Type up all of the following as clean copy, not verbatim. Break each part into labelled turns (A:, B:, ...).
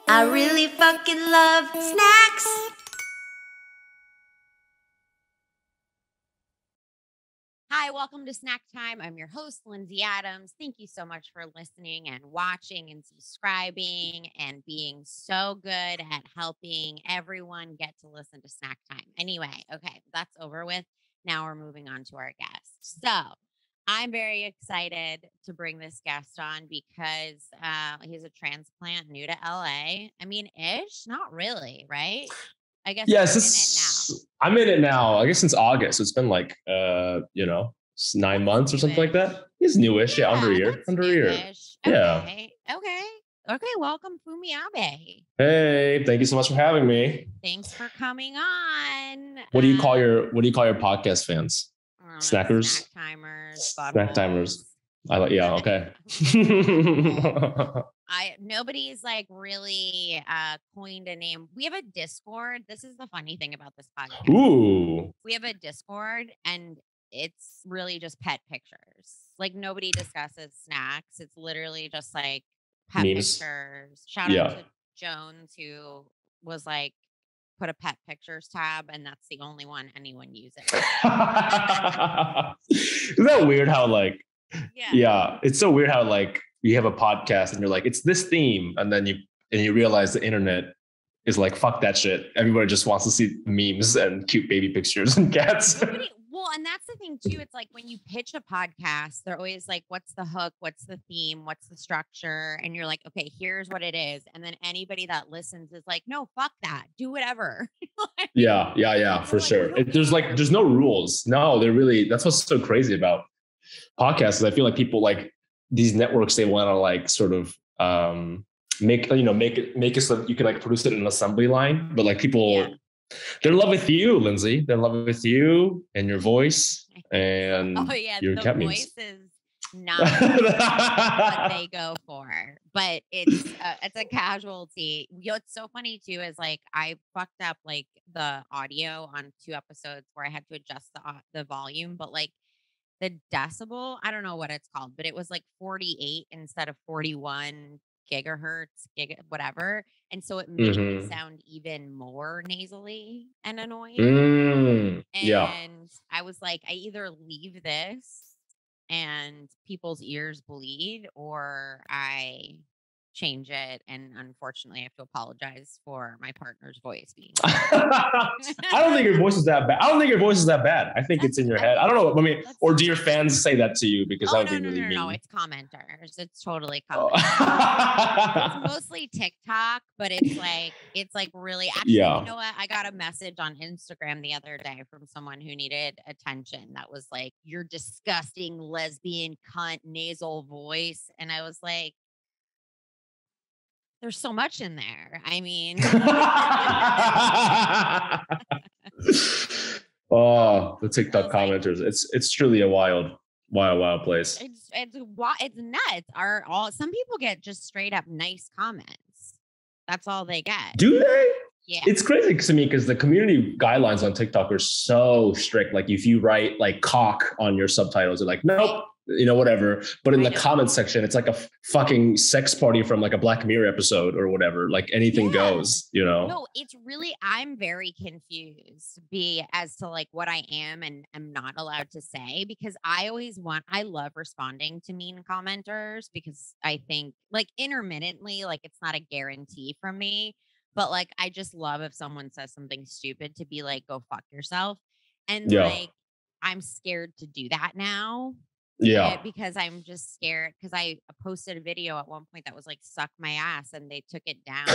A: I really fucking love snacks.
B: Hi, welcome to Snack Time. I'm your host, Lindsay Adams. Thank you so much for listening and watching and subscribing and being so good at helping everyone get to listen to Snack Time. Anyway, okay, that's over with. Now we're moving on to our guest. So I'm very excited to bring this guest on because he's a transplant new to LA. I mean, not really, right? I guess
C: Yeah,
B: you're in it now.
C: I'm in it now. I guess since August. It's been like 9 months or something like that. It's newish, yeah, under a year. Yeah.
B: Okay. Welcome, Fumiabe.
C: Hey, thank you so much for having me.
B: Thanks for coming on.
C: What do you call your podcast fans? Snackers?
B: Snack timers.
C: Okay.
B: Nobody's like really coined a name. We have a Discord. This is the funny thing about this podcast.
C: Ooh.
B: We have a Discord and it's really just pet pictures. Like nobody discusses snacks. It's literally just like pet
C: memes.
B: Pictures. Shout out to Jones who was like, put a pet pictures tab, and that's the only one anyone uses.
C: Isn't that weird how like, yeah, it's so weird how like you have a podcast and you're like, it's this theme. And then you realize the internet is like, fuck that shit. Everybody just wants to see memes and cute baby pictures and cats.
B: Well, and that's the thing too. It's like when you pitch a podcast, they're always like, what's the hook? What's the theme? What's the structure? And you're like, okay, here's what it is. And then anybody that listens is like, no, fuck that. Do whatever.
C: Yeah, for sure. There's no rules. No, that's what's so crazy about podcasts. Is I feel like people like these networks, they want to like sort of make it so that you can like produce it in an assembly line. But like people, they're in love with you, Lindsay. They're in love with you and your voice and your cat memes.
B: Voice is not what they go for, but it's a casualty. What's so funny too is like I fucked up like the audio on 2 episodes where I had to adjust the volume, but like the decibel, I don't know what it's called, but it was like 48 instead of 41 gigahertz, whatever. And so it made me sound even more nasally and annoying. And I was like, I either leave this and people's ears bleed or I change it. And unfortunately, I have to apologize for my partner's voice being.
C: I don't think your voice is that bad. I think it's in your head. I don't know. I mean, or do your fans say that to you? Because that would be really mean.
B: No, it's commenters. It's totally commenters. It's mostly TikTok, but it's like really. Actually, you know what? I got a message on Instagram the other day from someone who needed attention. That was like, "Your disgusting lesbian cunt nasal voice," and I was like, there's so much in there. I mean,
C: oh, the TikTok commenters. It's truly a wild place.
B: It's nuts. Some people get just straight up nice comments. That's all they get.
C: Do they?
B: Yeah.
C: It's crazy to me because the community guidelines on TikTok are so strict. Like if you write like cock on your subtitles, they're like, nope. Whatever. But in the comment section, it's like a fucking sex party from like a Black Mirror episode or whatever. Like anything goes, No,
B: it's really, I'm very confused as to like what I am and am not allowed to say because I love responding to mean commenters because I think like intermittently, like it's not a guarantee from me, but like I just love if someone says something stupid to be like, go fuck yourself. And like, I'm scared to do that now.
C: Yeah,
B: because I'm just scared because I posted a video at one point that was like suck my ass and they took it down.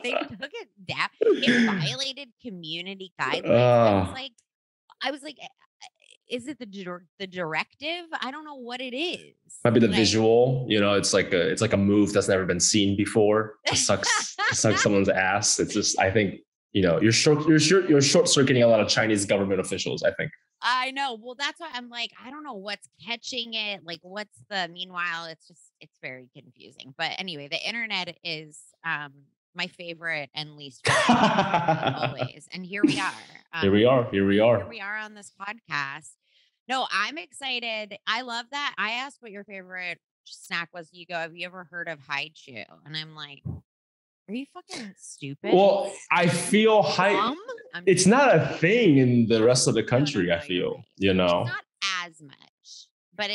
B: They took it down. It violated community guidelines. I was like, is it the directive? I don't know what it is.
C: Might be the visual. It's like a move that's never been seen before. To suck someone's ass. It's just, I think. You're short circuiting a lot of Chinese government officials, I think.
B: I know. Well, that's why I'm like, I don't know what's catching it. Like, meanwhile, it's very confusing. But anyway, the internet is my favorite and least favorite always. And here we are.
C: Here we are.
B: Here we are on this podcast. No, I'm excited. I love that. I asked what your favorite snack was, you go, have you ever heard of Haichu? And I'm like, are you fucking stupid?
C: Well, I feel it's not a thing in the rest of the country.
B: No,
C: I feel,
B: right.
C: you know,
B: it's not as much, but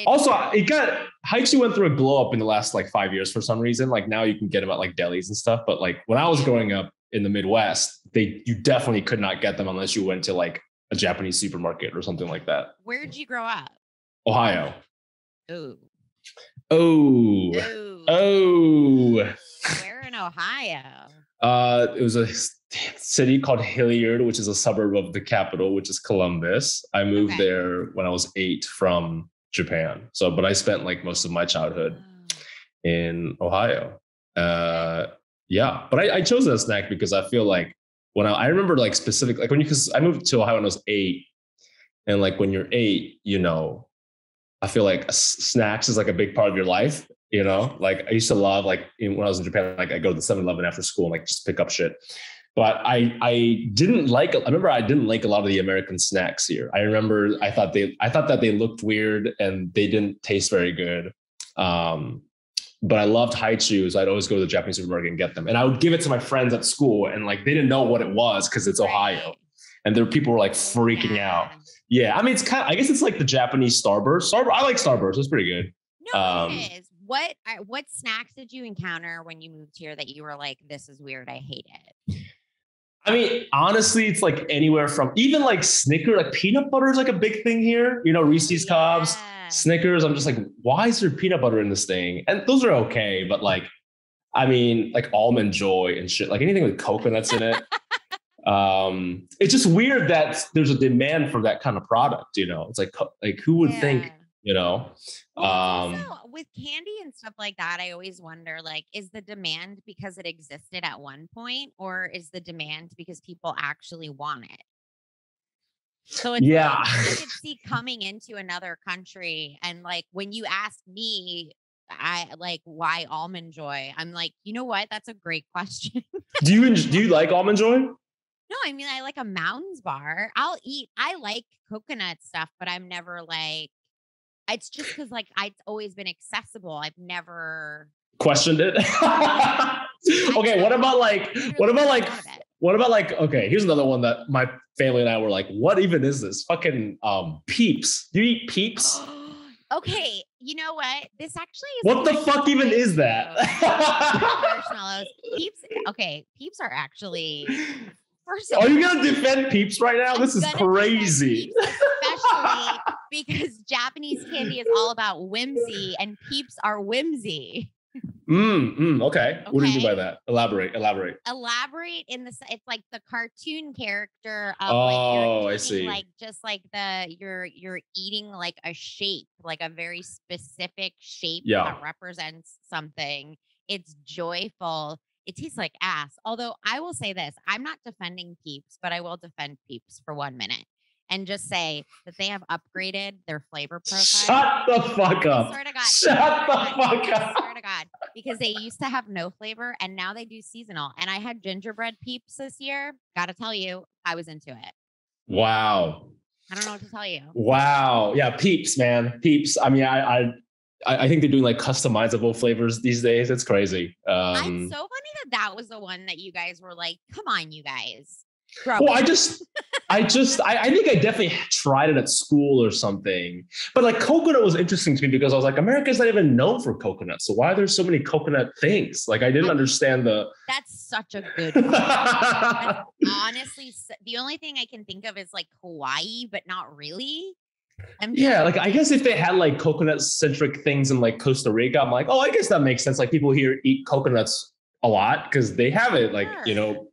C: Haichu went through a glow up in the last like 5 years for some reason. Like now you can get them at like delis and stuff. But like when I was growing up in the Midwest, you definitely could not get them unless you went to like a Japanese supermarket or something like that.
B: Where'd you grow up?
C: Ohio.
B: Ooh.
C: Oh.
B: Where in Ohio?
C: It was a city called Hilliard, which is a suburb of the capital, which is Columbus. I moved there when I was 8 from Japan. But I spent like most of my childhood in Ohio. Yeah, but I chose that snack because I feel like when I remember like specific, like because I moved to Ohio when I was 8, and like when you're 8, you know, I feel like snacks is like a big part of your life. You know, like I used to love like when I was in Japan, like I go to the 7-Eleven after school and like just pick up shit. But I didn't like. I remember I didn't like a lot of the American snacks here. I remember I thought that they looked weird and they didn't taste very good. But I loved Haichu, so I'd always go to the Japanese supermarket and get them. And I would give it to my friends at school, and like they didn't know what it was because it's Ohio, and people were like freaking out. Yeah, I mean it's I guess it's like the Japanese Starburst. I like Starburst. It's pretty good.
B: No, it is. What snacks did you encounter when you moved here that you were like, this is weird, I hate it?
C: I mean, honestly, it's like anywhere from even like Snickers, like peanut butter is like a big thing here. You know, Reese's Cubs, Snickers. I'm just like, why is there peanut butter in this thing? And those are okay, but like, I mean, like Almond Joy and shit, like anything with coconuts in it. It's just weird that there's a demand for that kind of product. You know, it's like who would think? You know,
B: also, with candy and stuff like that, I always wonder, like, is the demand because it existed at one point, or is the demand because people actually want it? So it's like, I could see coming into another country, and like when you ask me, I like why Almond Joy. I'm like, you know what? That's a great question.
C: Do you like Almond Joy?
B: No, I mean I like a Mounds bar. I like coconut stuff, but I'm never like. It's just because like it's always been accessible. I've never
C: questioned it. Okay, what about like okay, here's another one that my family and I were like, what even is this? Fucking Peeps. Do you eat Peeps?
B: Okay, you know what? This actually is
C: what the fuck even is that?
B: Marshmallows. Peeps. Okay, Peeps are actually.
C: Are you gonna defend Peeps right now? This is crazy.
B: Especially because Japanese candy is all about whimsy, and Peeps are whimsy.
C: Okay. What do you mean by that? Elaborate.
B: Elaborate in the. It's like the cartoon character of like
C: I see.
B: Like just like you're eating like a shape, like a very specific shape that represents something. It's joyful. It tastes like ass. Although I will say this, I'm not defending Peeps, but I will defend Peeps for 1 minute and just say that they have upgraded their flavor profile.
C: Shut the fuck up.
B: I swear to God.
C: Shut the fuck up.
B: I swear to God. Because they used to have no flavor and now they do seasonal. And I had gingerbread Peeps this year. Gotta tell you, I was into it.
C: Wow.
B: I don't know what to tell you.
C: Wow. Yeah, Peeps, man. Peeps. I mean, I think they're doing like customizable flavors these days. It's crazy.
B: It's so funny that was the one that you guys were like, come on, you guys.
C: Well, I think I definitely tried it at school or something. But like coconut was interesting to me because I was like, America's not even known for coconut. So why are there so many coconut things? Like I didn't understand
B: That's such a good point. Honestly, the only thing I can think of is like Hawaii, but not really.
C: Like I guess if they had like coconut centric things in like Costa Rica, I'm like, oh, I guess that makes sense. Like people here eat coconuts a lot because they have it. Like, you know,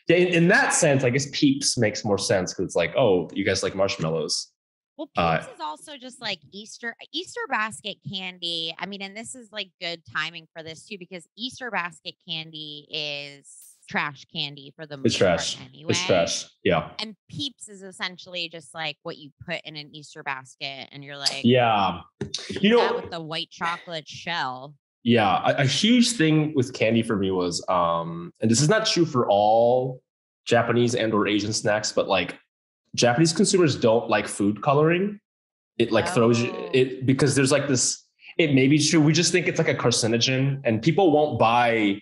C: in that sense, I guess Peeps makes more sense because it's like, oh, you guys like marshmallows.
B: Well, Peeps is also just like Easter basket candy. I mean, and this is like good timing for this too, because Easter basket candy is trash candy for the most part anyway.
C: It's trash. Yeah.
B: And Peeps is essentially just like what you put in an Easter basket and you're like,
C: you know,
B: with the white chocolate shell.
C: Yeah. A huge thing with candy for me was, and this is not true for all Japanese and or Asian snacks, but like Japanese consumers don't like food coloring. It like throws you it because there's like this, it may be true. We just think it's like a carcinogen, and people won't buy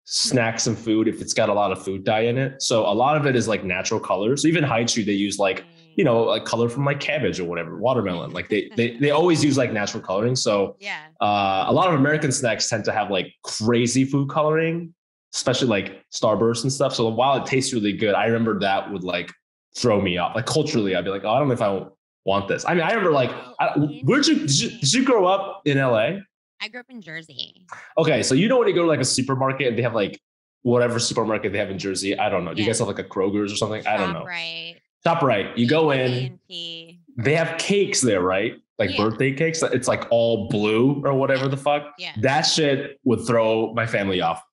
C: snacks and food if it's got a lot of food dye in it. So a lot of it is like natural colors. So even Haichu, they use like, you know, like color from like cabbage or whatever, watermelon. Like they always use like natural coloring. So
B: Yeah.
C: a lot of American snacks tend to have like crazy food coloring, especially like Starburst and stuff. So while it tastes really good, I remember that would like throw me off. Like culturally, I'd be like, oh, I don't know if I want this. I mean, I remember like, did you grow up in LA?
B: I grew up in Jersey.
C: Okay, so you know when you go to like a supermarket and they have like whatever supermarket they have in Jersey, I don't know. Do you guys have like a Kroger's or something? I don't know.
B: Right.
C: ShopRite. You go in,
B: A&P.
C: they have cakes there, right? Like birthday cakes. It's like all blue or whatever the fuck.
B: Yeah.
C: That shit would throw my family off.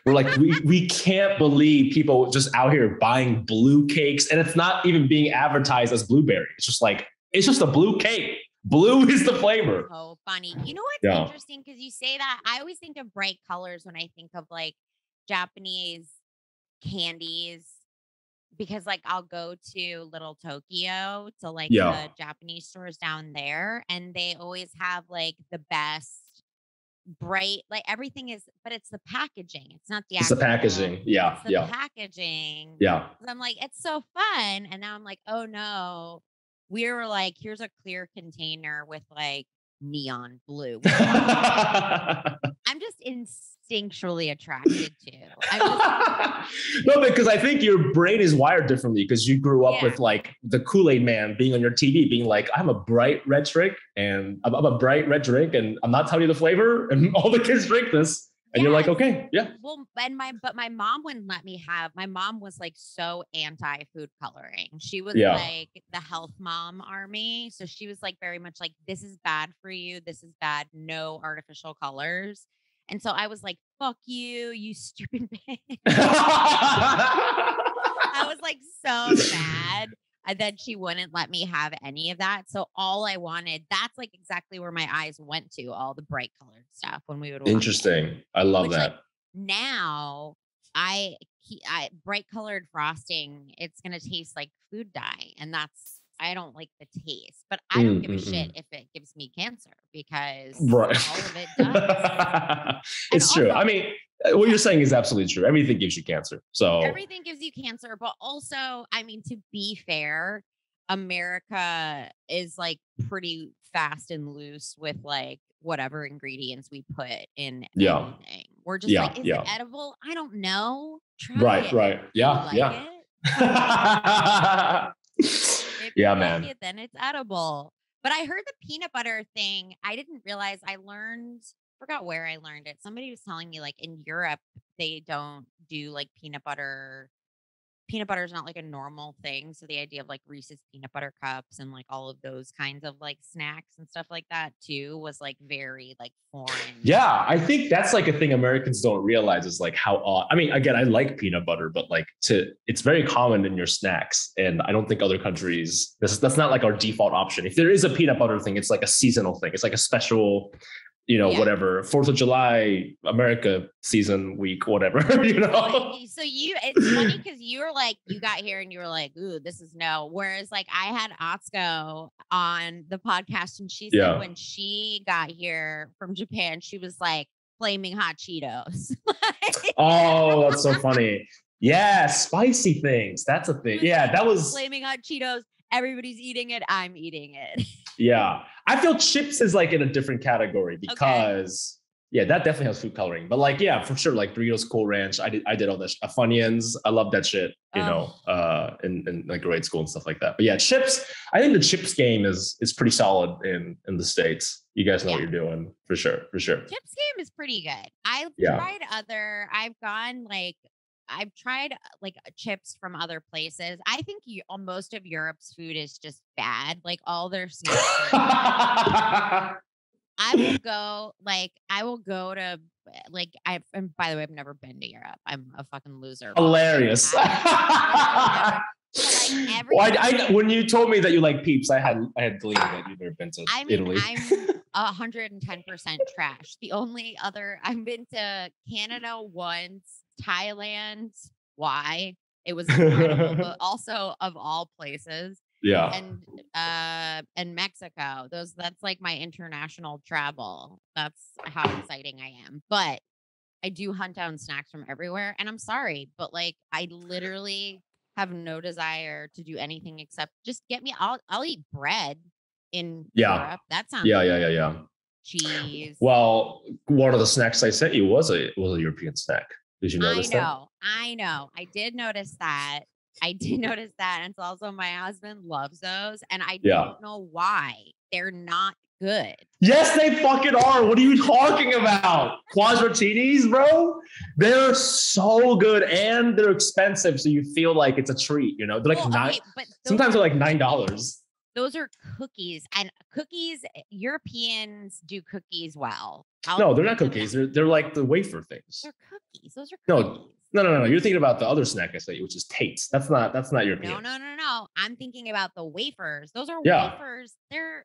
C: We're like, we can't believe people just out here buying blue cakes, and it's not even being advertised as blueberry. It's just like, it's just a blue cake. Blue is the flavor.
B: Oh, funny. You know what's interesting? Because you say that, I always think of bright colors when I think of like Japanese candies, because like I'll go to Little Tokyo, to like the Japanese stores down there, and they always have like the best bright, like everything is, but it's the packaging. It's not the
C: actual. It's the packaging. Yeah.
B: It's the packaging.
C: Yeah.
B: I'm like, it's so fun. And now I'm like, oh no. We were like, here's a clear container with like neon blue. I'm just instinctually attracted to.
C: No, because I think your brain is wired differently, because you grew up with like the Kool-Aid man being on your TV, being like, I'm a bright red drink, and I'm a bright red drink, and I'm not telling you the flavor, and all the kids drink this. And you're like, okay, yeah.
B: Well, and my mom wouldn't let me have. My mom was like so anti food coloring. She was like the health mom army. So she was like very much like, this is bad for you. This is bad. No artificial colors. And so I was like, fuck you, you stupid bitch. I was like so mad. And then she wouldn't let me have any of that. So all I wanted, that's like exactly where my eyes went to, all the bright colored stuff when we would watch
C: Interesting.
B: it.
C: I love that.
B: Like, now I bright colored frosting, it's going to taste like food dye. And I don't like the taste, but I don't give a shit if it gives me cancer, because all of it does.
C: It's true. I mean, what you're saying is absolutely true. Everything gives you cancer. So
B: everything gives you cancer, but also, I mean, to be fair, America is like pretty fast and loose with like whatever ingredients we put in anything. We're just like, is it edible? I don't know. Try it.
C: Right. Yeah.
B: If you like it, then it's edible. But I heard the peanut butter thing. I didn't realize. Forgot where I learned it. Somebody was telling me like in Europe, they don't do like peanut butter. Peanut butter is not like a normal thing. So the idea of like Reese's peanut butter cups and like all of those kinds of like snacks and stuff like that too was like very like foreign.
C: Yeah, I think that's like a thing Americans don't realize is like how odd. I mean, again, I like peanut butter, but like it's very common in your snacks. And I don't think other countries, that's not like our default option. If there is a peanut butter thing, it's like a seasonal thing. It's like a special, whatever, 4th of July, America season week, whatever,
B: So it's funny because you were like, you got here and you were like, ooh, this is no. Whereas like I had Atsuko on the podcast, and she said when she got here from Japan, she was like flaming hot Cheetos.
C: Oh, that's so funny. Yeah, spicy things. That's a thing. Yeah, that was
B: flaming hot Cheetos. Everybody's eating it. I'm eating it.
C: Yeah. I feel chips is like in a different category because that definitely has food coloring. But like, yeah, for sure. Like Doritos Cool Ranch. I did all this. Funyuns. I love that shit, in like grade school and stuff like that. But yeah, chips. I think the chips game is pretty solid in the States. You guys know what you're doing for sure.
B: Chips game is pretty good. I've tried like chips from other places. I think most of Europe's food is just bad. Like all their snacks. I will go to like and by the way, I've never been to Europe. I'm a fucking loser.
C: Hilarious. When you told me that you like Peeps, I had gleaned that you've never been to Italy.
B: I'm 110% trash. The only other I've been to Canada once, Thailand. Why? It was incredible, but also of all places.
C: Yeah.
B: and Mexico. That's like my international travel. That's how exciting I am. But I do hunt down snacks from everywhere, and I'm sorry, but like I literally have no desire to do anything except just get me. I'll eat bread in Europe. That sounds
C: Yeah.
B: cheese.
C: Well, one of the snacks I sent you was a European snack. Did you notice that?
B: I know. I did notice that. And it's also my husband loves those, and I don't know why they're not good.
C: Yes, they fucking are. What are you talking about? Quadratini's, bro? They're so good and they're expensive, so you feel like it's a treat. You know, they're like sometimes they're like $9.
B: Those are cookies, and cookies. Europeans do cookies well.
C: No, they're not cookies. They're like the wafer things.
B: They're cookies. Those are cookies.
C: No. You're thinking about the other snack I sent you, which is Tate's. That's not European.
B: No. I'm thinking about the wafers. Those are wafers. They're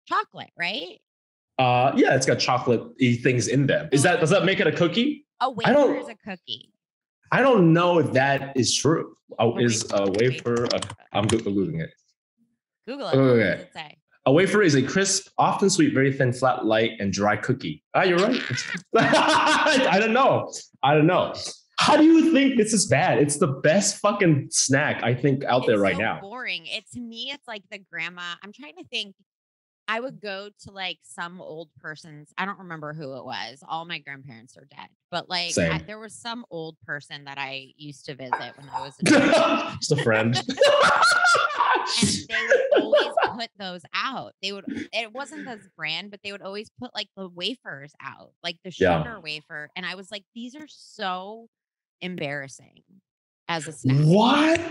B: chocolate, right?
C: Yeah, it's got chocolate-y things in them. Does that make it a cookie?
B: A wafer is a cookie.
C: I don't know if that is true. Is a wafer? I'm Googling it.
B: Google it. Okay. What does it say?
C: A wafer is a crisp, often sweet, very thin, flat, light, and dry cookie. You're right. I don't know. How do you think this is bad? It's the best fucking snack I think out there right now.
B: Boring. To me, it's like the grandma. I'm trying to think. I would go to like some old person's. I don't remember who it was. All my grandparents are dead, but like there was some old person that I used to visit when I was
C: just a friend.
B: And they would always put those out. It wasn't this brand, but they would always put like the wafers out, like the sugar wafer. And I was like, these are so embarrassing as a snack.
C: What?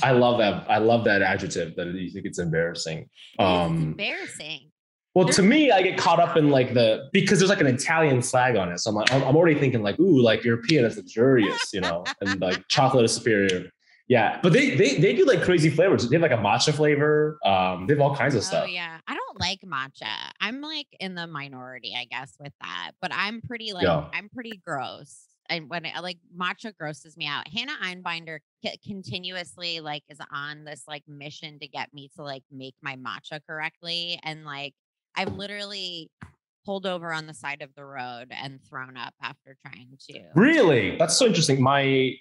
C: I love that adjective that you think it's embarrassing.
B: It's embarrassing.
C: Well, to me, I get caught up in like because there's like an Italian flag on it. So I'm already thinking like, ooh, like European is luxurious, you know, and like chocolate is superior. Yeah, but they do like crazy flavors. They have like a matcha flavor. They have all kinds of stuff.
B: Oh yeah, I don't like matcha. I'm like in the minority, I guess, with that. But I'm pretty I'm pretty gross. And when like matcha grosses me out. Hannah Einbinder continuously like is on this like mission to get me to like make my matcha correctly, and like I've literally pulled over on the side of the road and thrown up after trying to.
C: Really? That's so interesting. My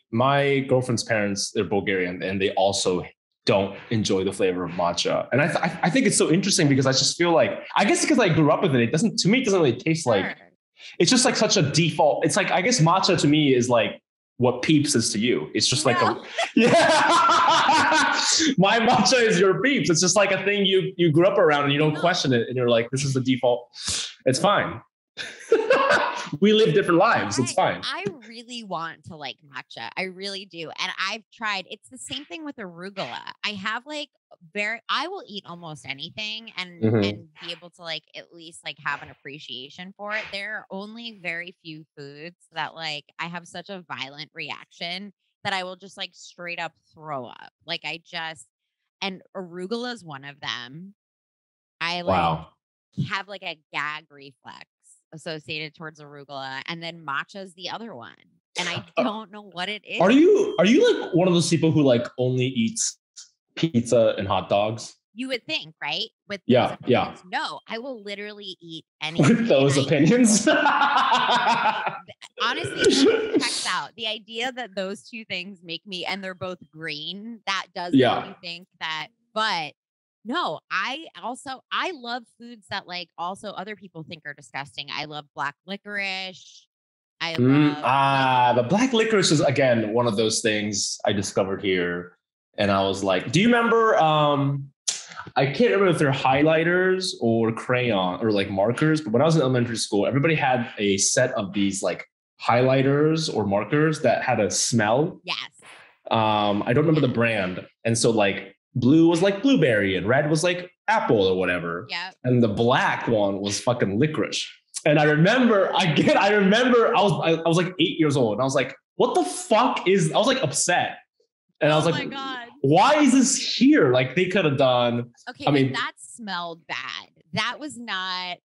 C: girlfriend's parents, they're Bulgarian, and they also don't enjoy the flavor of matcha. And I think it's so interesting because I just feel like, I guess because I grew up with it, it doesn't really taste like, it's just like such a default. It's like, I guess matcha to me is like what Peeps is to you. It's just like my matcha is your Peeps. It's just like a thing you grew up around and you don't question it. And you're like, this is the default. It's fine. We live different lives. It's fine.
B: I really want to like matcha. I really do. And I've tried. It's the same thing with arugula. I have like I will eat almost anything and be able to like at least like have an appreciation for it. There are only very few foods that like I have such a violent reaction that I will just like straight up throw up. Like and arugula is one of them. I like have like a gag reflex associated towards arugula, and then matcha is the other one, and I don't know what it is.
C: Are you like one of those people who like only eats pizza and hot dogs?
B: You would think, right? With
C: yeah.
B: No, I will literally eat anything.
C: With those opinions.
B: Honestly, it checks out. The idea that those two things make me, and they're both green, that does make me think that. But no, I love foods that like also other people think are disgusting. I love black licorice. I love
C: the black licorice is again one of those things I discovered here, and I was like, do you remember? I can't remember if they're highlighters or crayon or like markers, but when I was in elementary school, everybody had a set of these like highlighters or markers that had a smell.
B: Yes.
C: I don't remember the brand, and so like blue was like blueberry and red was like apple or whatever.
B: Yeah.
C: And the black one was fucking licorice. And I remember I was like 8 years old and I was like, what the fuck I was like upset. And I was like, my God, why is this here? Like they could have done.
B: Okay. I mean, that smelled bad. That's not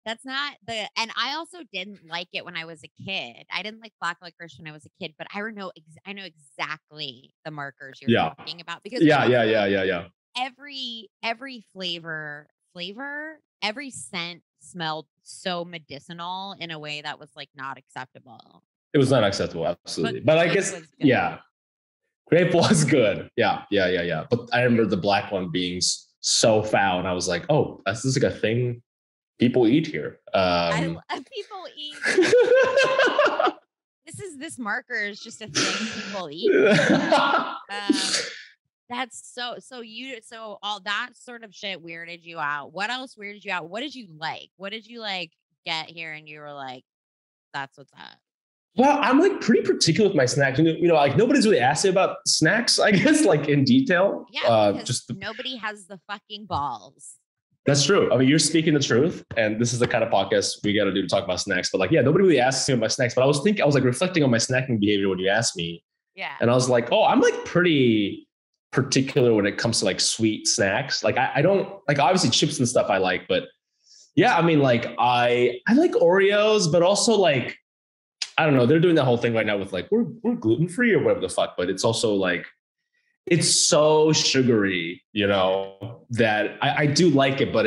B: and I also didn't like it when I was a kid. I didn't like black licorice when I was a kid, but I know exactly the markers you're talking about because every every scent smelled so medicinal in a way that was like not acceptable.
C: It was not acceptable, absolutely.
B: But
C: But I
B: grape
C: guess,
B: was good.
C: yeah, grape was good. Yeah. But I remember the black one being so foul, and I was like, oh, this is like a thing people eat here.
B: People eat. This marker is just a thing people eat. That's so all that sort of shit weirded you out. What else weirded you out? What did you like? What did you like get here and you were like, that's what's up?
C: Well, I'm like pretty particular with my snacks. Like nobody's really asked me about snacks, I guess, like in detail.
B: Yeah, because nobody has the fucking balls.
C: That's true. I mean, you're speaking the truth, and this is the kind of podcast we got to do to talk about snacks. But like, yeah, nobody really asks me about my snacks. But I was like reflecting on my snacking behavior when you asked me.
B: Yeah.
C: And I was like, oh, I'm like pretty particular when it comes to like sweet snacks. Like I don't like, obviously chips and stuff I like, but yeah, I mean, like I like Oreos, but also like, I don't know, they're doing that whole thing right now with like, we're gluten-free or whatever the fuck, but it's also like, it's so sugary, that I do like it, but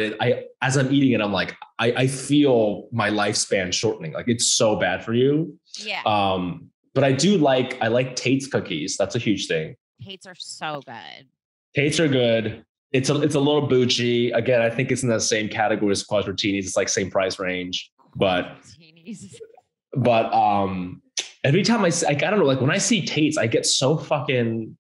C: as I'm eating it, I'm like, I feel my lifespan shortening. Like it's so bad for you.
B: Yeah.
C: But I like Tate's cookies. That's a huge thing.
B: Tate's are so good.
C: Tate's are good. It's a little bougie. Again, I think it's in the same category as Quadratinis. It's like same price range, but every time I don't know, like when I see Tate's, I get so fucking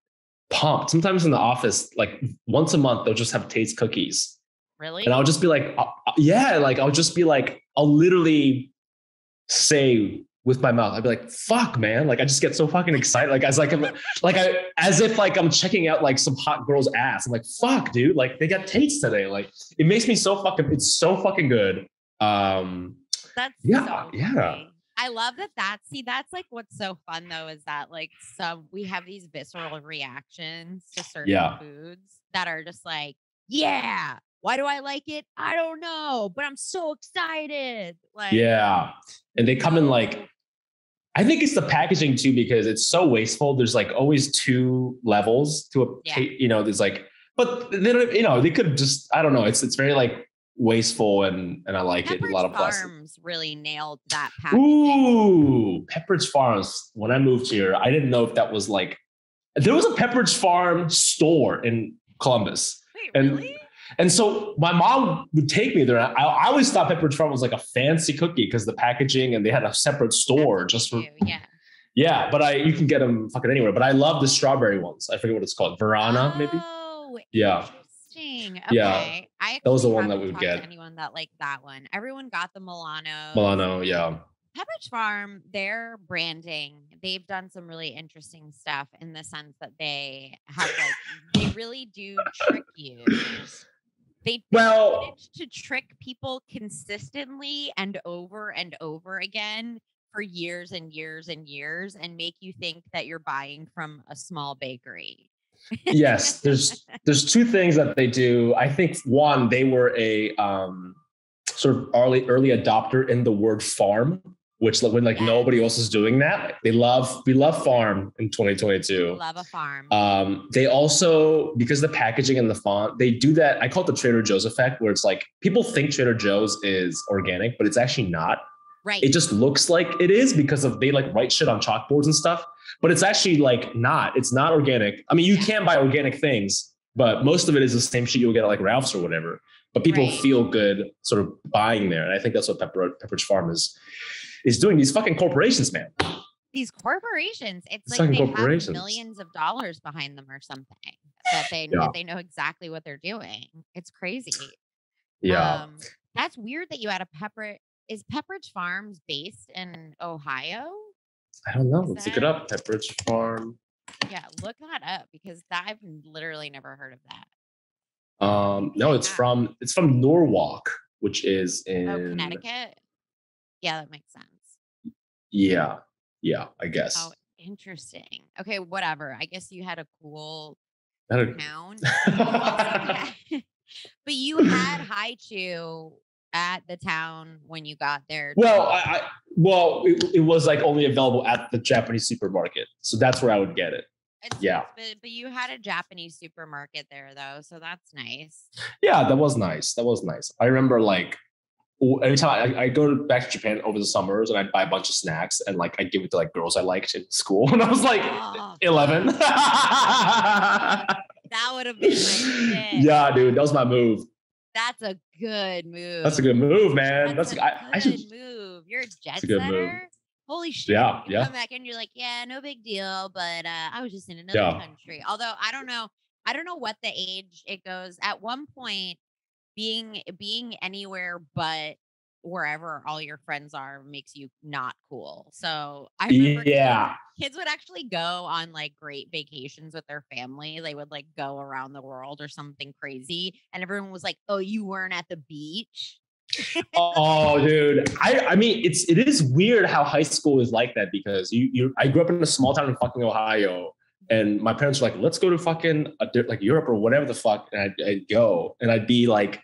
C: pumped. Sometimes in the office, like once a month, they'll just have Tate's cookies.
B: Really?
C: And I'll just be like, yeah, like I'll just be like, I'll literally say with my mouth, I'd be like, fuck, man. Like I just get so fucking excited. Like as if I'm checking out like some hot girl's ass. I'm like, fuck, dude. Like they got Tate's today. Like it makes me it's so fucking good.
B: That's
C: yeah.
B: Funny. I love that. That's like what's so fun though, is that like we have these visceral reactions to certain foods that are just like, yeah, why do I like it? I don't know, but I'm so excited. Like, yeah.
C: And they come in like, I think it's the packaging too, because it's so wasteful. There's like always two levels to there's like, but they don't, they could just, I don't know. It's very like wasteful and I like
B: Pepperidge
C: it. A lot of plastic.
B: Farms really nailed that packaging.
C: Ooh, Pepperidge Farms. When I moved here, I didn't know if that was like, there was a Pepperidge Farm store in Columbus.
B: Wait, really?
C: And so my mom would take me there. I always thought Pepperidge Farm was like a fancy cookie because the packaging, and they had a separate store just for. Yeah, but you can get them fucking anywhere. But I love the strawberry ones. I forget what it's called. Verana, maybe.
B: Oh,
C: yeah.
B: Interesting. Okay.
C: Yeah. That was the one that we would get.
B: Anyone that liked that one? Everyone got the Milano.
C: Milano, yeah.
B: Pepperidge Farm, their branding, they've done some really interesting stuff in the sense that they have they really do trick you. They manage to trick people consistently and over again for years and years and years, and make you think that you're buying from a small bakery.
C: Yes, there's two things that they do. I think one, they were a sort of early adopter in the word farm, which when nobody else is doing that. We love farm in 2022.
B: Love a farm.
C: They also, because the packaging and the font, they do that. I call it the Trader Joe's effect, where it's like people think Trader Joe's is organic, but it's actually not.
B: Right.
C: It just looks like it is because they like write shit on chalkboards and stuff, but it's actually like not. It's not organic. I mean, you can buy organic things, but most of it is the same shit you'll get at like Ralph's or whatever. But people feel good sort of buying there, and I think that's what Pepperidge Farm is doing. These fucking corporations, man.
B: These corporations. It's like they have millions of dollars behind them or something that they know exactly what they're doing. It's crazy.
C: Yeah.
B: That's weird that you had a Pepperidge. Is Pepperidge Farms based in Ohio?
C: I don't know. Let's look it up. Pepperidge Farm.
B: Yeah, look that up because I've literally never heard of that.
C: No, it's from Norwalk, which is in
B: Connecticut. Yeah, that makes sense.
C: Yeah, I guess.
B: Oh, interesting. Okay, whatever. I guess you had a cool town. But you had Hi-Chew at the town when you got there.
C: Well, it was like only available at the Japanese supermarket, so that's where I would get it. Yeah.
B: But you had a Japanese supermarket there though, so that's nice.
C: Yeah, that was nice. That was nice. I remember like every time I go back to Japan over the summers and I'd buy a bunch of snacks and like I give it to like girls I liked in school when I was like 11.
B: That would have been my shit.
C: Yeah, dude, that was my move.
B: That's a good move.
C: That's a good move, man.
B: That's a good
C: I should
B: move. You're a jet
C: a good move.
B: setter. Holy shit.
C: Yeah,
B: You
C: yeah.
B: come back and you're like, yeah, no big deal, but I was just in another country. Although I don't know what the age it goes. At one point, being anywhere but wherever all your friends are makes you not cool. So I remember kids would actually go on like great vacations with their family. They would like go around the world or something crazy. And everyone was like, oh, you weren't at the beach.
C: Oh, dude. I mean, it is weird how high school is like that because I grew up in a small town in fucking Ohio. And my parents were like, let's go to fucking like Europe or whatever the fuck. And I'd go and I'd be like,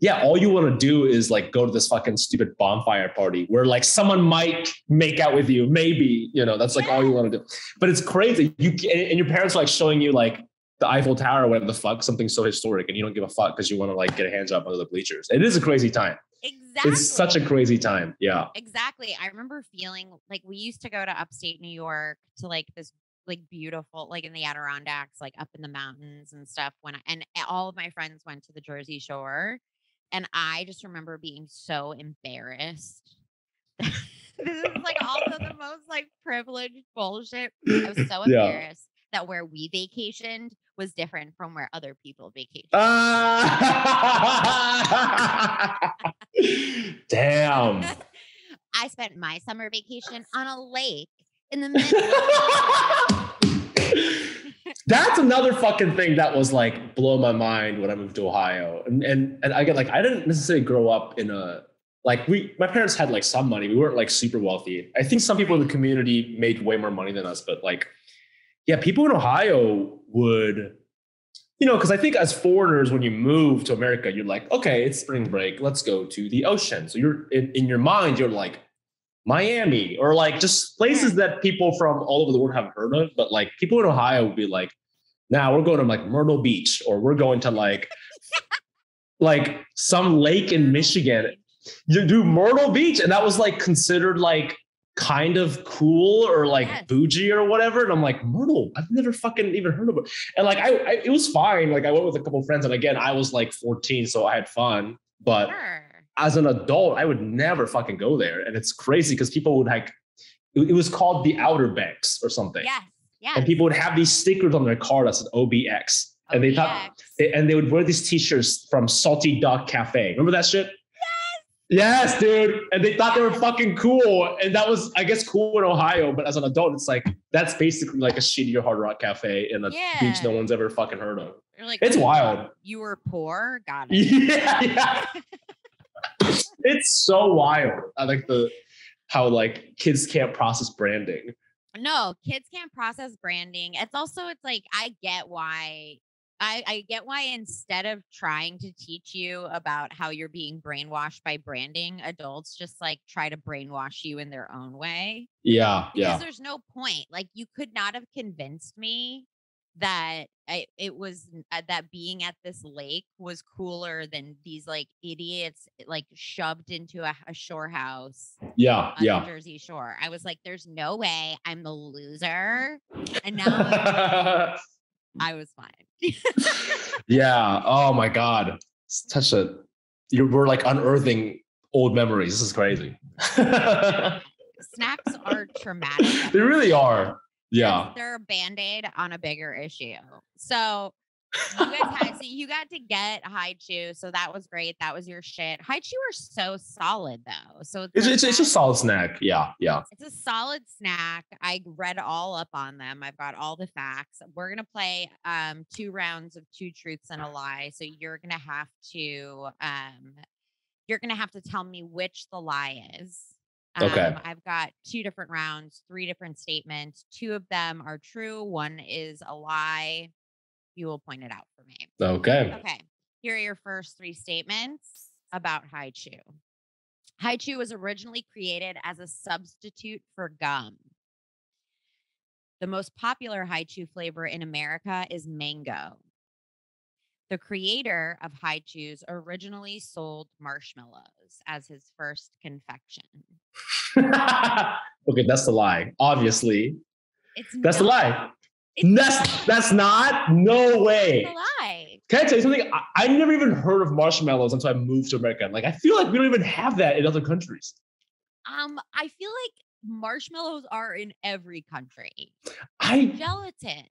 C: yeah, all you want to do is like go to this fucking stupid bonfire party where like someone might make out with you. Maybe, that's like all you want to do. But it's crazy. And your parents are like showing you like the Eiffel Tower or whatever the fuck, something so historic, and you don't give a fuck because you want to like get a hand job under the bleachers. It is a crazy time.
B: Exactly.
C: It's such a crazy time. Yeah.
B: Exactly. I remember feeling like we used to go to upstate New York to like this like beautiful, like in the Adirondacks, like up in the mountains and stuff. And all of my friends went to the Jersey Shore. And I just remember being so embarrassed. This is like also the most like privileged bullshit. I was so embarrassed that where we vacationed was different from where other people vacationed.
C: Damn.
B: I spent my summer vacation on a lake in the middle of
C: That's another fucking thing that was like blow my mind when I moved to Ohio. And I get like, I didn't necessarily grow up in a, like my parents had like some money. We weren't like super wealthy. I think some people in the community made way more money than us, but like, yeah, people in Ohio would, because I think as foreigners, when you move to America, you're like, okay, it's spring break. Let's go to the ocean. So you're in your mind, you're like, Miami or like just places that people from all over the world haven't heard of. But like people in Ohio would be like, we're going to like Myrtle Beach or we're going to like some lake in Michigan. You do Myrtle Beach. And that was like considered like kind of cool or like bougie or whatever. And I'm like, Myrtle, I've never fucking even heard of it. And like, it was fine. Like I went with a couple of friends and again, I was like 14, so I had fun, but as an adult, I would never fucking go there. And it's crazy because people would like, it was called the Outer Banks or something.
B: Yes.
C: And people would have these stickers on their car that said OBX. And they thought, and they would wear these t-shirts from Salty Dog Cafe. Remember that shit? Yes, dude. And they thought they were fucking cool. And that was, I guess, cool in Ohio. But as an adult, it's like, that's basically like a shittier Hard Rock Cafe in a beach no one's ever fucking heard of.
B: You're like,
C: it's wild.
B: You were poor? Got it.
C: Yeah. It's so wild. I like how like kids can't process branding.
B: No, kids can't process branding. It's like, I get why instead of trying to teach you about how you're being brainwashed by branding, adults just like try to brainwash you in their own way.
C: Yeah.
B: Because there's no point. Like you could not have convinced me that it was that being at this lake was cooler than these like idiots like shoved into a shore house on the Jersey Shore. I was like, there's no way, I'm the loser. And now I was fine.
C: Yeah. Oh my God. It's we're like unearthing old memories. This is crazy.
B: Snacks are traumatic.
C: They really are. Yeah.
B: They're a Band-Aid on a bigger issue. So you got to get Hi-Chew. So that was great. That was your shit. Hi-Chew are so solid though. So
C: it's a solid snack. Yeah.
B: It's a solid snack. I read all up on them. I've got all the facts. We're going to play 2 rounds of 2 truths and a lie. So you're going to have to tell me which the lie is.
C: Okay.
B: I've got 2 different rounds, 3 different statements. 2 of them are true. 1 is a lie. You will point it out for me.
C: Okay.
B: Here are your first 3 statements about Hi-Chew. Hi-Chew was originally created as a substitute for gum. The most popular Haichu flavor in America is mango. The creator of Haichus originally sold marshmallows as his first confection.
C: Okay, that's the lie. Obviously, that's the lie. That's not. No way.
B: It's a lie.
C: Can I tell you something? I never even heard of marshmallows until I moved to America. Like, I feel like we don't even have that in other countries.
B: I feel like marshmallows are in every country.
C: I
B: Gelatin.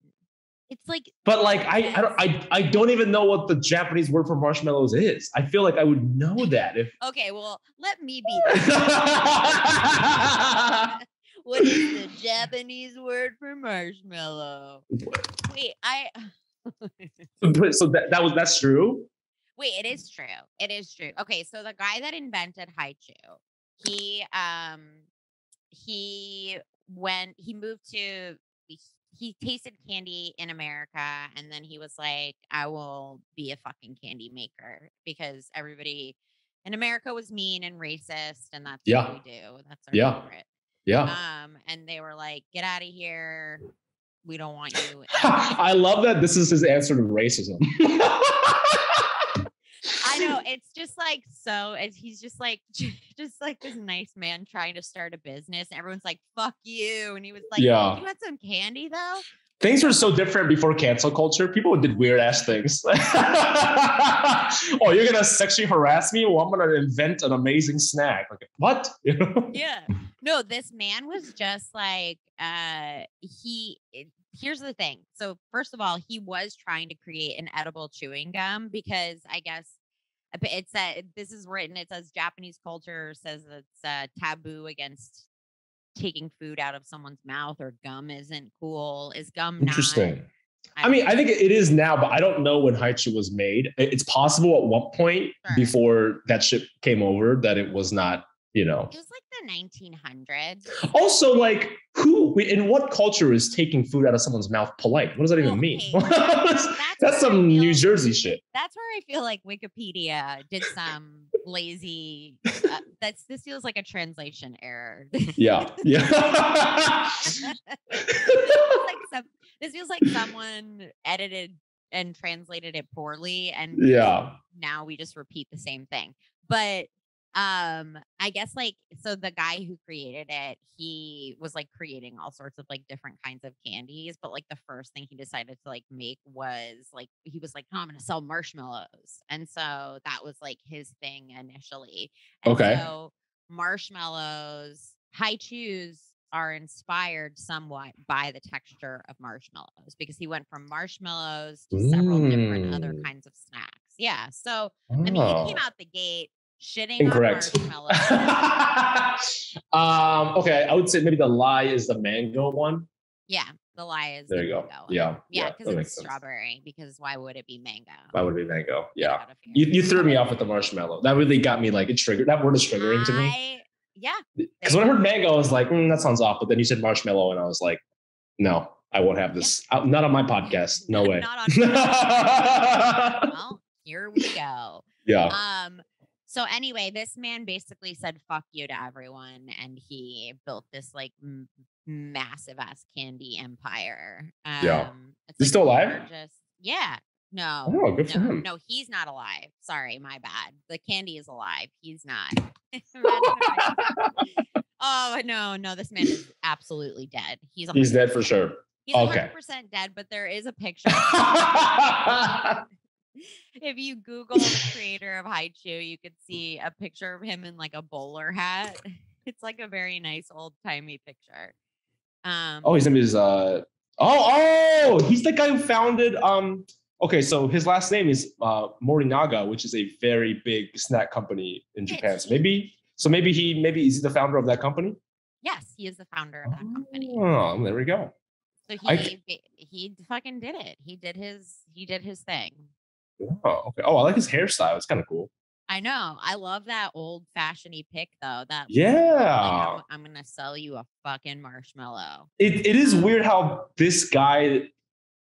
B: It's like,
C: but like I don't even know what the Japanese word for marshmallows is. I feel like I would know that if.
B: Okay, well, let me be. What is the Japanese word for marshmallow? Wait,
C: So that's true.
B: Wait, it is true. It is true. Okay, so the guy that invented Haichu, he tasted candy in America, and then he was like, I will be a fucking candy maker because everybody in America was mean and racist, and that's what we do. That's our favorite.
C: Yeah.
B: And they were like, get out of here. We don't want you.
C: I love that this is his answer to racism.
B: I know, it's just like, he's just like this nice man trying to start a business, and everyone's like, fuck you. And he was like, you want some candy though?
C: Things were so different before cancel culture. People did weird ass things. Oh, you're gonna sexually harass me? Well, I'm gonna invent an amazing snack. Like, what?
B: Yeah. No, this man was just like, here's the thing. So first of all, he was trying to create an edible chewing gum because I guess it says Japanese culture says it's taboo against taking food out of someone's mouth, or gum isn't cool. Is gum
C: interesting?
B: Not,
C: I mean, I think it is now, but I don't know when Haichu was made. It's possible at one point before that shit came over that it was not, It was
B: like the 1900s.
C: Also, like, in what culture is taking food out of someone's mouth polite? What does that even mean? That's some New Jersey shit.
B: That's where I feel like Wikipedia did some lazy. This feels like a translation error.
C: Yeah.
B: This feels like someone edited and translated it poorly, and now we just repeat the same thing. But I guess so the guy who created it, he was like creating all sorts of like different kinds of candies, but like the first thing he decided to like make was like, he was like, no, I'm going to sell marshmallows. And so that was like his thing initially. And so marshmallows, Haichus are inspired somewhat by the texture of marshmallows, because he went from marshmallows to several different other kinds of snacks. Yeah. So, I mean, he came out the gate shitting
C: incorrect
B: on marshmallows.
C: Okay, I would say maybe the lie is the mango one.
B: Yeah, the lie is
C: there you go. Yeah,
B: because it's strawberry. Because why would it be mango?
C: Why would it be mango? Yeah, you threw me off with the marshmallow. That really got me. Like, it triggered. That word is triggering to me.
B: Yeah,
C: because when I heard mango, I was like, that sounds off. But then you said marshmallow, and I was like, no, I won't have this. Not on my podcast. No way.
B: Not on. Well, here we go.
C: Yeah.
B: So anyway, this man basically said "fuck you" to everyone, and he built this like massive ass candy empire.
C: He's still alive?
B: Yeah. No.
C: Oh, good for him.
B: No, he's not alive. Sorry, my bad. The candy is alive. He's not. Oh no! This man is absolutely dead. He's
C: dead for sure.
B: He's 100% dead, but there is a picture. If you Google the creator of Haichu, you could see a picture of him in like a bowler hat. It's like a very nice old timey picture.
C: His name is he's the guy who founded okay, so his last name is Morinaga, which is a very big snack company in Japan. So maybe is he the founder of that company?
B: Yes, he is the founder of that company.
C: Oh, there we go.
B: So he fucking did it. He did his thing.
C: Oh, okay. Oh, I like his hairstyle. It's kind of cool.
B: I know. I love that old fashioned pic though. That I'm gonna sell you a fucking marshmallow.
C: It is weird how this guy,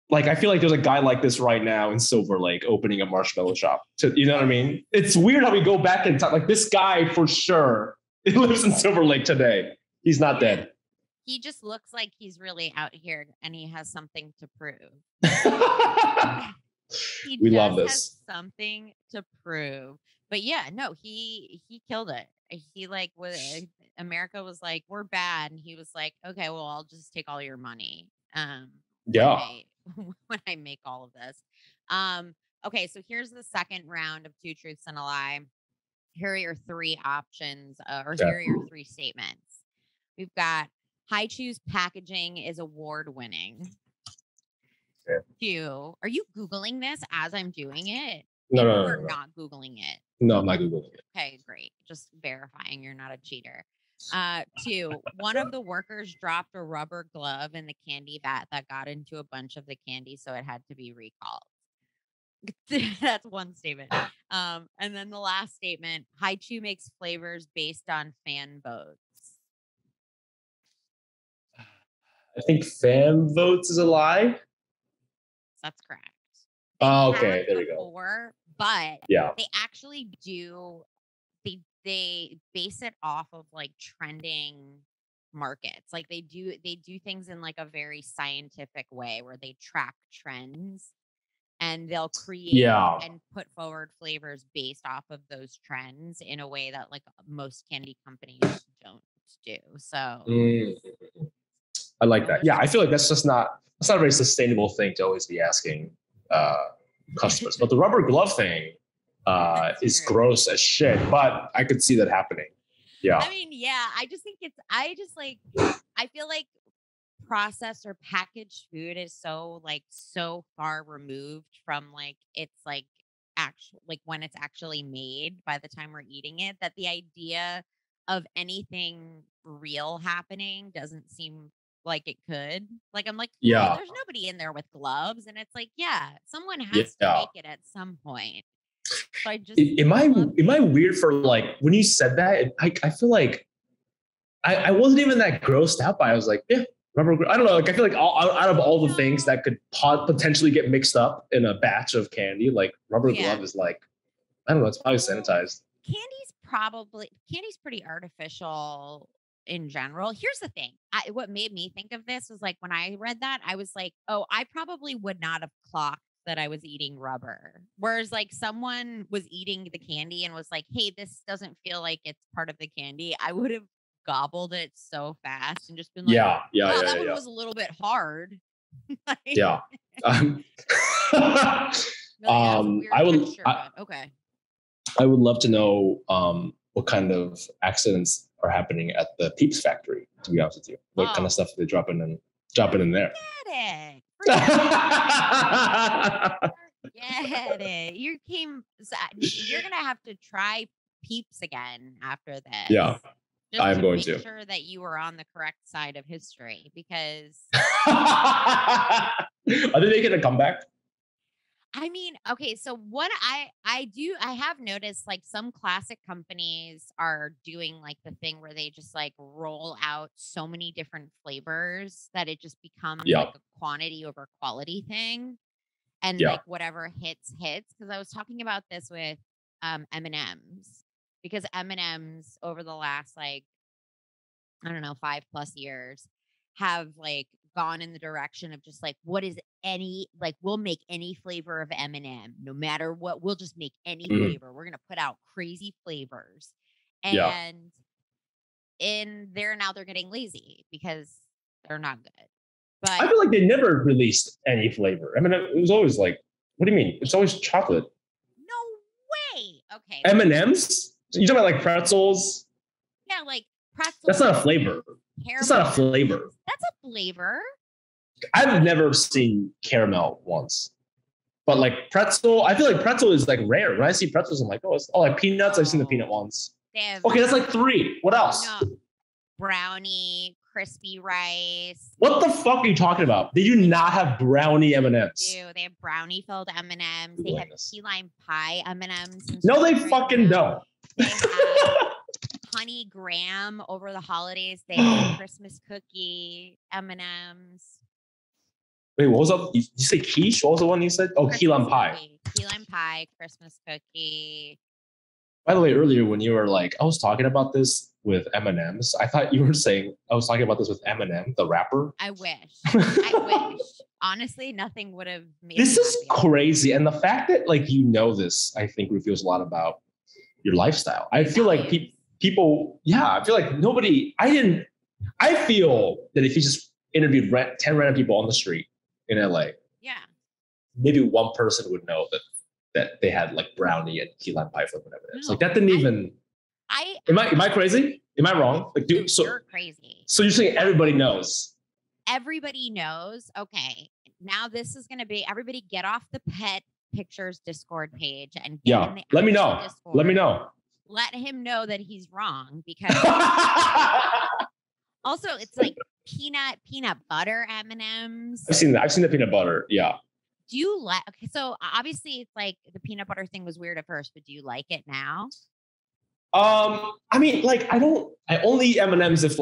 C: like, I feel like there's a guy like this right now in Silver Lake opening a marshmallow shop. You know what I mean? It's weird how we go back in time. Like, this guy for sure, he lives in Silver Lake today. He's not dead.
B: He just looks like he's really out here and he has something to prove. He
C: We
B: just
C: love
B: has
C: this.
B: something to prove. But yeah, no, he killed it. He like America was like, we're bad. And he was like, okay, well, I'll just take all your money.
C: Yeah.
B: When I make all of this. Okay, so here's the second round of Two Truths and a Lie. Here are your three options, or
C: Okay.
B: here are your three statements. We've got High Chews packaging is award winning.
C: Okay.
B: 2, are you Googling this as I'm doing it?
C: No, no,
B: Or
C: no, no.
B: not Googling it?
C: No, I'm not Googling it.
B: Okay, great. Just verifying you're not a cheater. 2, one of the workers dropped a rubber glove in the candy vat that got into a bunch of the candy, so it had to be recalled. That's one statement. And then the last statement, High Chew makes flavors based on fan votes.
C: I think fan votes is a lie.
B: That's correct.
C: Oh,
B: They
C: okay,
B: have
C: there we go.
B: before, but
C: Yeah.
B: they actually do they base it off of like trending markets. Like they do things in like a very scientific way where they track trends and they'll create
C: Yeah.
B: and put forward flavors based off of those trends in a way that like most candy companies don't do. So
C: I like that. Yeah, I feel like that's not a very sustainable thing to always be asking customers. But the rubber glove thing is
B: true.
C: gross as shit. But I could see that happening. Yeah.
B: I mean, yeah, I feel like processed or packaged food is so far removed from like it's like actual like when it's actually made by the time we're eating it that the idea of anything real happening doesn't seem like it could. Like I'm like,
C: Yeah.
B: "No, there's nobody in there with gloves," and it's like, yeah, someone has to make it at some point. So I just
C: Am I weird for like when you said that? I feel like I wasn't even that grossed out by it. I was like, yeah, rubber. I don't know. Like I feel like out of all the things that could potentially get mixed up in a batch of candy, like rubber glove is like, I don't know. It's probably sanitized.
B: Candy's pretty artificial in general. Here's the thing. What made me think of this was like when I read that, I was like, oh, I probably would not have clocked that I was eating rubber. Whereas like someone was eating the candy and was like, hey, this doesn't feel like it's part of the candy. I would have gobbled it so fast and just been like, that one was a little bit hard.
C: Yeah.
B: Okay.
C: I would love to know what kind of accidents are happening at the Peeps factory, to be honest with you. What kind of stuff are they dropping in there?
B: Get it. You're gonna have to try Peeps again after this.
C: Yeah.
B: Just
C: I'm going to
B: make sure that you were on the correct side of history because
C: are they making a comeback?
B: I mean, okay, so what I have noticed like some classic companies are doing like the thing where they just like roll out so many different flavors that it just becomes like a quantity over quality thing. And like whatever hits. Because I was talking about this with M&Ms because M&Ms over the last like, I don't know, 5+ years have like gone in the direction of just like, what is we'll make any flavor of M&M, no matter what, we'll just make any flavor. We're going to put out crazy flavors. And they're getting lazy because they're not good. But
C: I feel like they never released any flavor. I mean, it was always like, what do you mean? It's always chocolate.
B: No way. Okay.
C: M&Ms? You talking about like pretzels?
B: Yeah, like pretzels.
C: That's not a flavor. That's not a flavor.
B: That's a flavor.
C: I've never seen caramel once. But like pretzel, I feel like pretzel is like rare. When I see pretzels, I'm like, like peanuts. I've seen the peanut ones. Okay, that's like 3. What else?
B: No. Brownie, crispy rice.
C: What the fuck are you talking about? They do not have brownie M&Ms.
B: They have brownie filled M&Ms. They have key lime pie M&Ms.
C: No, they fucking don't.
B: They have honey graham over the holidays. They have Christmas cookie M&Ms.
C: Wait, what was up? You say quiche? What was the one you said? Oh, key lime pie.
B: Key lime pie, Christmas cookie.
C: By the way, earlier when you were like, I was talking about this with M&Ms. I thought you were saying I was talking about this with Eminem, the rapper.
B: I wish. I wish. Honestly, nothing would have made
C: This
B: me
C: is
B: happier.
C: crazy, and the fact that like you know this, I think reveals a lot about your lifestyle. I feel like people, yeah, I feel like nobody. I feel that if you just interviewed 10 random people on the street in LA,
B: Yeah.
C: maybe one person would know that they had like brownie and key lime pie for whatever it is.
B: No,
C: Like that didn't even. Am I crazy? Am I wrong? Like, dude, so
B: you're crazy.
C: So you're saying everybody knows?
B: Everybody knows. Okay, now this is going to be everybody get off the Pet Pictures Discord page and get in the
C: let me
B: actual
C: know.
B: Discord.
C: Let me know.
B: Let him know that he's wrong because also it's like peanut butter M&Ms.
C: I've seen that. I've seen the peanut butter. Yeah.
B: Do you like? Okay, so obviously it's like the peanut butter thing was weird at first, but do you like it now?
C: I mean, like I only eat M&Ms if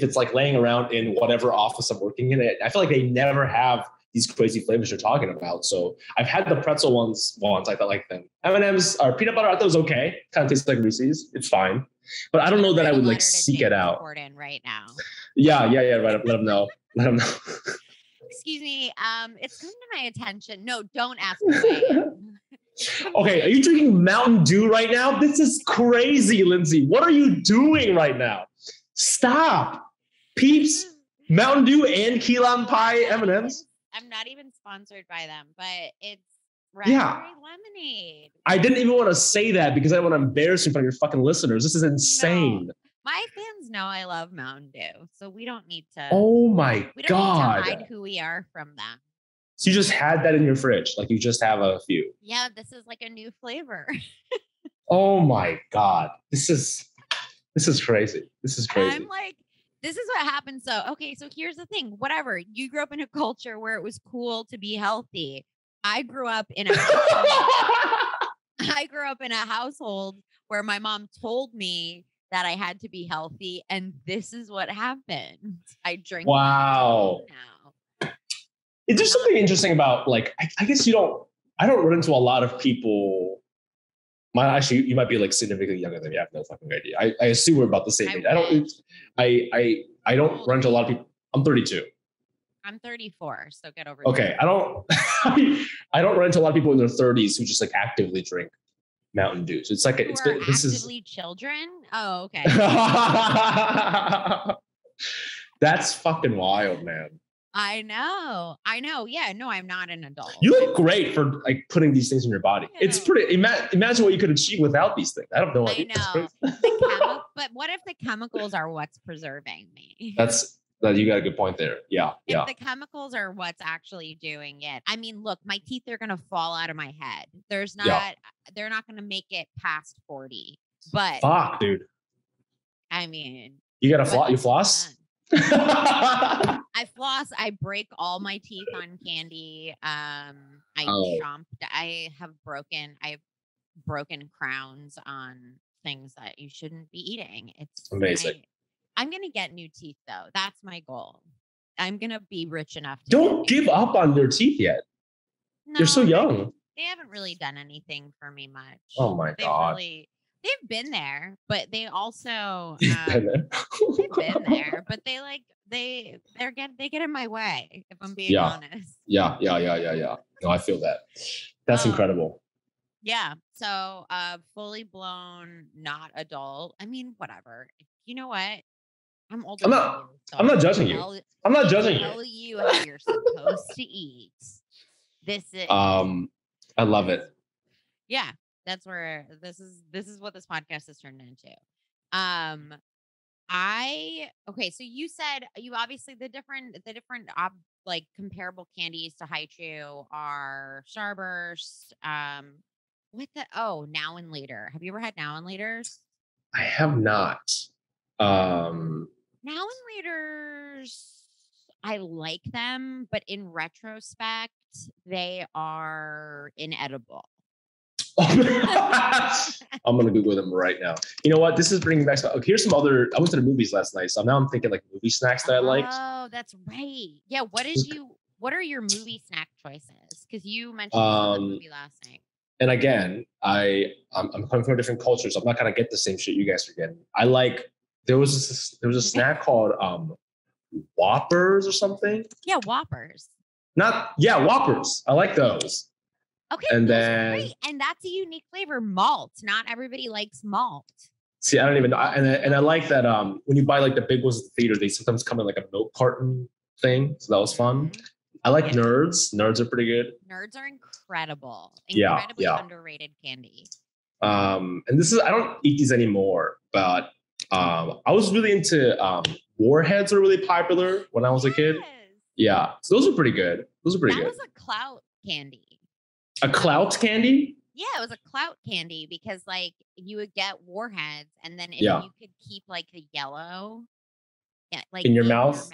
C: it's like laying around in whatever office I'm working in. I feel like they never have these crazy flavors you're talking about. So I've had the pretzel ones once. I thought like them. M&Ms or peanut butter, I thought it was okay. Kind of tastes like Reese's. It's fine. But I don't know that I would like seek it out.
B: Corden right now.
C: Yeah. Right. Let them know. Let them know.
B: Excuse me. It's come to my attention. No, don't ask me.
C: Okay, are you drinking Mountain Dew right now? This is crazy, Lindsay. What are you doing right now? Stop. Peeps, Mountain Dew and key lime pie M&Ms.
B: I'm not even sponsored by them, but it's raspberry lemonade.
C: I didn't even want to say that because I don't want to embarrass you in front of your fucking listeners. This is insane.
B: No. My fans know I love Mountain Dew, so we don't need to.
C: Oh my
B: we don't
C: God.
B: need to hide who we are from them.
C: So you just had that in your fridge, like you just have a few.
B: Yeah, this is like a new flavor.
C: Oh my God. This is crazy. This is crazy.
B: I'm like, this is what happens. So, okay, so here's the thing. Whatever. You grew up in a culture where it was cool to be healthy. I grew up in a household where my mom told me that I had to be healthy, and this is what happened. I drink.
C: Wow.
B: Now.
C: Is there something interesting about like I guess I don't run into a lot of people. You might be like significantly younger than me. I have no fucking idea. I assume we're about the same age. I don't run into a lot of people. I'm 32.
B: I'm 34, so get over it.
C: Okay. I don't run into a lot of people in their 30s who just like actively drink Mountain Dew. So it's like
B: actively children. Oh, okay.
C: That's fucking wild, man.
B: I know. Yeah, no, I'm not an adult.
C: You look great for like putting these things in your body. It's pretty. Imagine what you could achieve without these things. I don't know.
B: I know. But what if the chemicals are what's preserving me?
C: You got a good point there. Yeah.
B: If the chemicals are what's actually doing it. I mean, look, my teeth are gonna fall out of my head. They're not gonna make it past 40. But
C: fuck, dude.
B: I mean,
C: you gotta floss. You floss?
B: I floss. I break all my teeth on candy. I have broken crowns on things that you shouldn't be eating. It's
C: amazing.
B: I'm gonna get new teeth though. That's my goal. I'm gonna be rich enough to
C: don't give up on your teeth yet. No, you're so young.
B: They haven't really done anything for me much.
C: Oh my God.
B: They've been there, but they also
C: they've been
B: there, but they get in my way, if I'm being honest.
C: Yeah. No, I feel that. That's incredible.
B: Yeah. So fully blown, not adult. I mean, whatever. You know what? I'm older.
C: I'm not judging you. I'm not judging you.
B: Tell you how you're supposed to eat. This is
C: I love it.
B: Yeah. That's where this is what this podcast has turned into. So you said you obviously the different like comparable candies to Haichu are Starburst. Now and Later. Have you ever had Now and Laters?
C: I have not.
B: Now and Laters, I like them, but in retrospect, they are inedible.
C: I'm gonna Google them right now. You know what? This is bringing back. Here's some other. I went to the movies last night, so now I'm thinking like movie snacks that I liked.
B: Oh, that's right. Yeah. What are your movie snack choices? Because you mentioned the movie last night.
C: and again, I'm coming from a different culture, so I'm not gonna get the same shit you guys are getting. I like there was a snack called Whoppers or something.
B: Yeah, Whoppers.
C: Whoppers. I like those.
B: Okay,
C: And
B: those are
C: then
B: great. And that's a unique flavor, malt. Not everybody likes malt.
C: see, I don't even know. And I like that when you buy like the big ones at the theater, they sometimes come in like a milk carton thing. So that was fun. I like Nerds. Nerds are pretty good.
B: Nerds are incredible.
C: Yeah,
B: Incredibly
C: yeah.
B: underrated candy.
C: And this is I don't eat these anymore, but I was really into Warheads are really popular when I was a kid.
B: Yes.
C: Yeah. So those are pretty good. Those are pretty
B: That
C: good.
B: was a clout candy.
C: A clout candy?
B: Yeah, it was a clout candy because like you would get Warheads, and then if
C: Yeah.
B: you could keep like the yellow, like
C: In your mouth?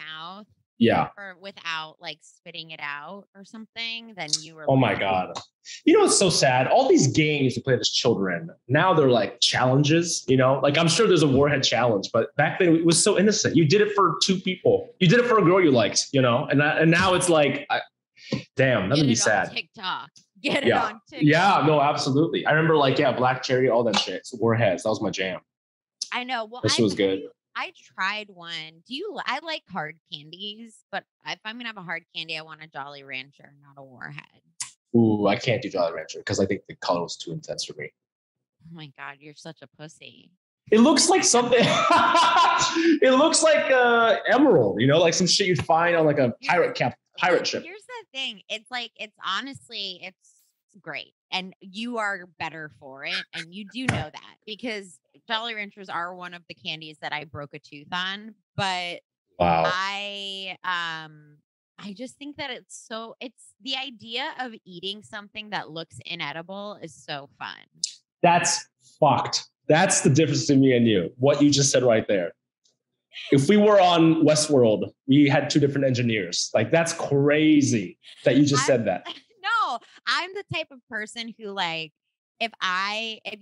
C: Yeah.
B: or without like spitting it out or something, then you were.
C: Oh my
B: like,
C: God. You know, it's so sad. All these games we played as children, now they're like challenges, you know, like I'm sure there's a Warhead challenge, but back then it was so innocent. You did it for two people. You did it for a girl you liked, you know, and now it's like, damn, that
B: Get
C: would be
B: it on
C: sad.
B: TikTok. Get it
C: Yeah.
B: on TikTok.
C: Yeah, no, absolutely. I remember like, Black Cherry, all that shit. So Warheads, that was my jam.
B: I know. Well,
C: This was good.
B: I tried one. I like hard candies, but if I'm gonna have a hard candy, I want a Jolly Rancher, not a Warhead.
C: Ooh, I can't do Jolly Rancher because I think the color was too intense for me.
B: Oh my God, you're such a pussy.
C: It looks like something. It looks like emerald, you know, like some shit you'd find on like a pirate ship.
B: Here's the thing. It's honestly, it's great. And you are better for it. And you do know that because Jolly Ranchers are one of the candies that I broke a tooth on. But
C: Wow.
B: I just think that it's the idea of eating something that looks inedible is so fun.
C: That's fucked. That's the difference between me and you. What you just said right there. If we were on Westworld, we had two different engineers. Like that's crazy that you just said that.
B: No, I'm the type of person who like if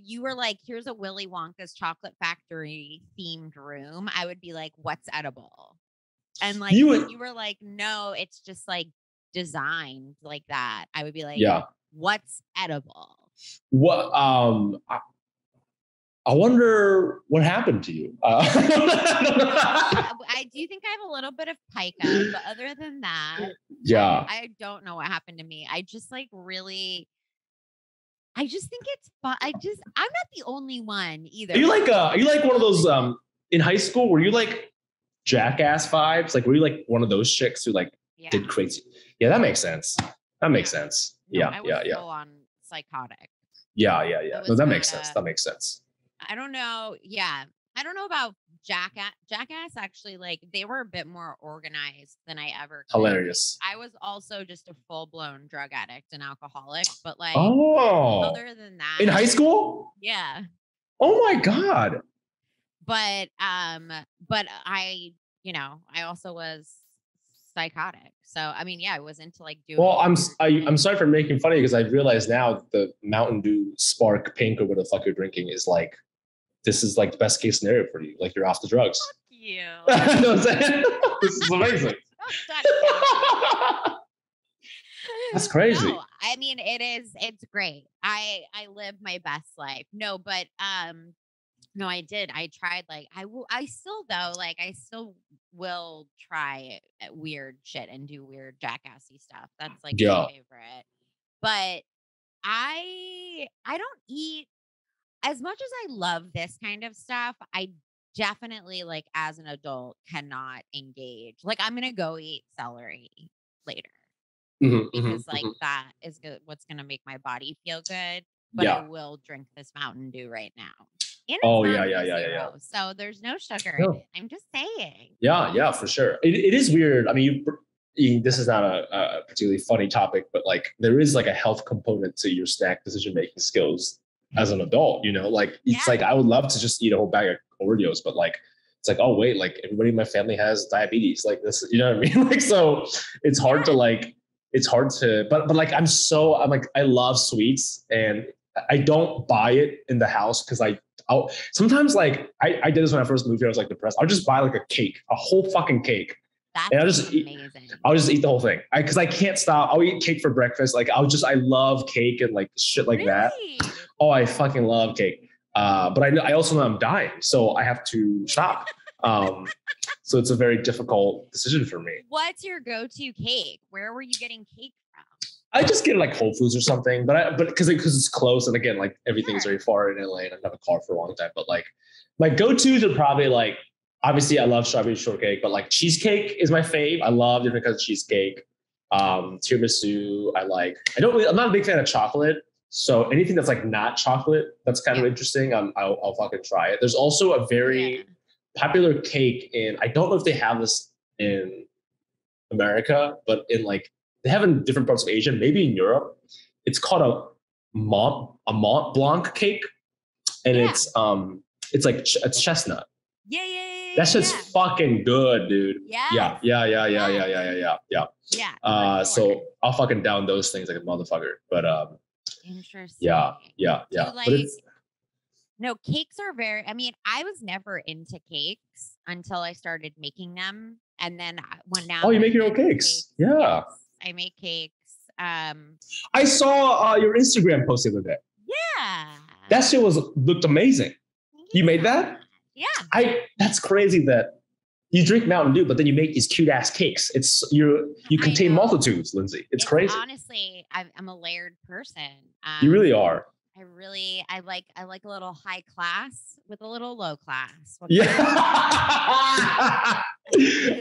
B: you were like, here's a Willy Wonka's chocolate factory themed room, I would be like, what's edible? And like if you were like, no, it's just like designed like that, I would be like,
C: yeah,
B: what's edible?
C: What I wonder what happened to you.
B: I do think I have a little bit of pica, but other than that,
C: yeah,
B: I don't know what happened to me. I just like really, I just think it's fun. I'm not the only one either.
C: Are you like one of those in high school? Were you like Jackass vibes? Like were you like one of those chicks who like did crazy? Yeah, that makes sense. That makes sense.
B: No,
C: Yeah,
B: I was
C: yeah.
B: full on psychotic.
C: Yeah. No, that makes sense. That makes sense.
B: I don't know. Yeah. I don't know about Jackass. Jackass actually, like, they were a bit more organized than I ever could.
C: Hilarious.
B: I was also just a full-blown drug addict and alcoholic, but like, other than that.
C: In high school?
B: Yeah.
C: Oh my God.
B: But I, I also was psychotic. So, I mean, yeah, I was into like doing.
C: Well, I'm sorry for making fun of you because I realize now that the Mountain Dew Spark Pink or whatever the fuck you're drinking is like, this is like the best case scenario for you. Like you're off the drugs.
B: Fuck you.
C: You know what I'm saying? This is amazing. That's crazy.
B: No, I mean, it's great. I live my best life. No, but no, I did. I tried like I still will try weird shit and do weird jackassy stuff. That's like my favorite. But I don't eat as much as I love this kind of stuff. I definitely like as an adult cannot engage. Like I'm gonna go eat celery later. Because that is good, what's going to make my body feel good. But I will drink this Mountain Dew right now. And it's yeah. So there's no sugar in it. I'm just saying.
C: Yeah, for sure. It is weird. I mean, this is not a particularly funny topic, but like there is like a health component to your snack decision-making skills as an adult, you know, like it's like, I would love to just eat a whole bag of Oreos, but like, it's like, oh wait, like everybody in my family has diabetes, like this, you know what I mean? Like, so it's hard to like, but like, I'm like, I love sweets and I don't buy it in the house because I'll sometimes like, I did this when I first moved here. I was like depressed. I'll just buy like a cake, a whole fucking cake.
B: That's
C: And
B: amazing.
C: I'll just eat the whole thing. Because I can't stop. I'll eat cake for breakfast. Like I love cake and like shit like that. Oh, I fucking love cake. But I also know I'm dying, so I have to stop. So it's a very difficult decision for me.
B: What's your go-to cake? Where were you getting cake from?
C: I just get like Whole Foods or something, but because it's close, and again, like everything's very far in LA, and I don't have a car for a long time. But like my go-tos are probably like, obviously I love strawberry shortcake, but like cheesecake is my fave. I love different kinds of cheesecake. Tiramisu, I'm not a big fan of chocolate. So anything that's like not chocolate, that's kind of interesting. I'll fucking try it. There's also a very popular cake I don't know if they have this in America, but in like, they have in different parts of Asia, maybe in Europe. It's called a Mont Blanc cake. And it's like, it's chestnut.
B: Yeah.
C: That's just fucking good, dude. Yeah. So I'll fucking down those things like a motherfucker. But
B: interesting.
C: Yeah.
B: No, cakes are I was never into cakes until I started making them. And then
C: you make your own cakes. Yeah.
B: Yes, I make cakes.
C: I saw your Instagram post the other day.
B: Yeah.
C: That shit looked amazing. You made that?
B: Yeah.
C: That's crazy that you drink Mountain Dew, but then you make these cute ass cakes. You contain multitudes, Lindsay. It's crazy.
B: Honestly, I'm a layered person.
C: You really are.
B: I like a little high class with a little low class.
C: Yeah.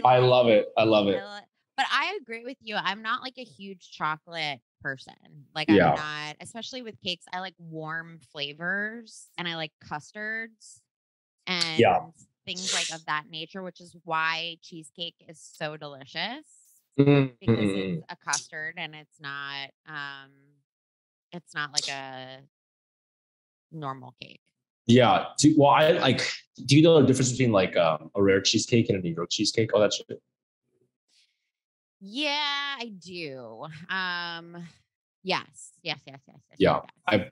C: I love it.
B: But I agree with you. I'm not like a huge chocolate person. Like I'm not, especially with cakes. I like warm flavors and I like custards and things like of that nature, which is why cheesecake is so delicious because it's a custard and it's not like a normal cake. Yeah.
C: Do you know the difference between like a rare cheesecake and a New York cheesecake? All that shit.
B: Yeah, I do. Yes.
C: Yeah. I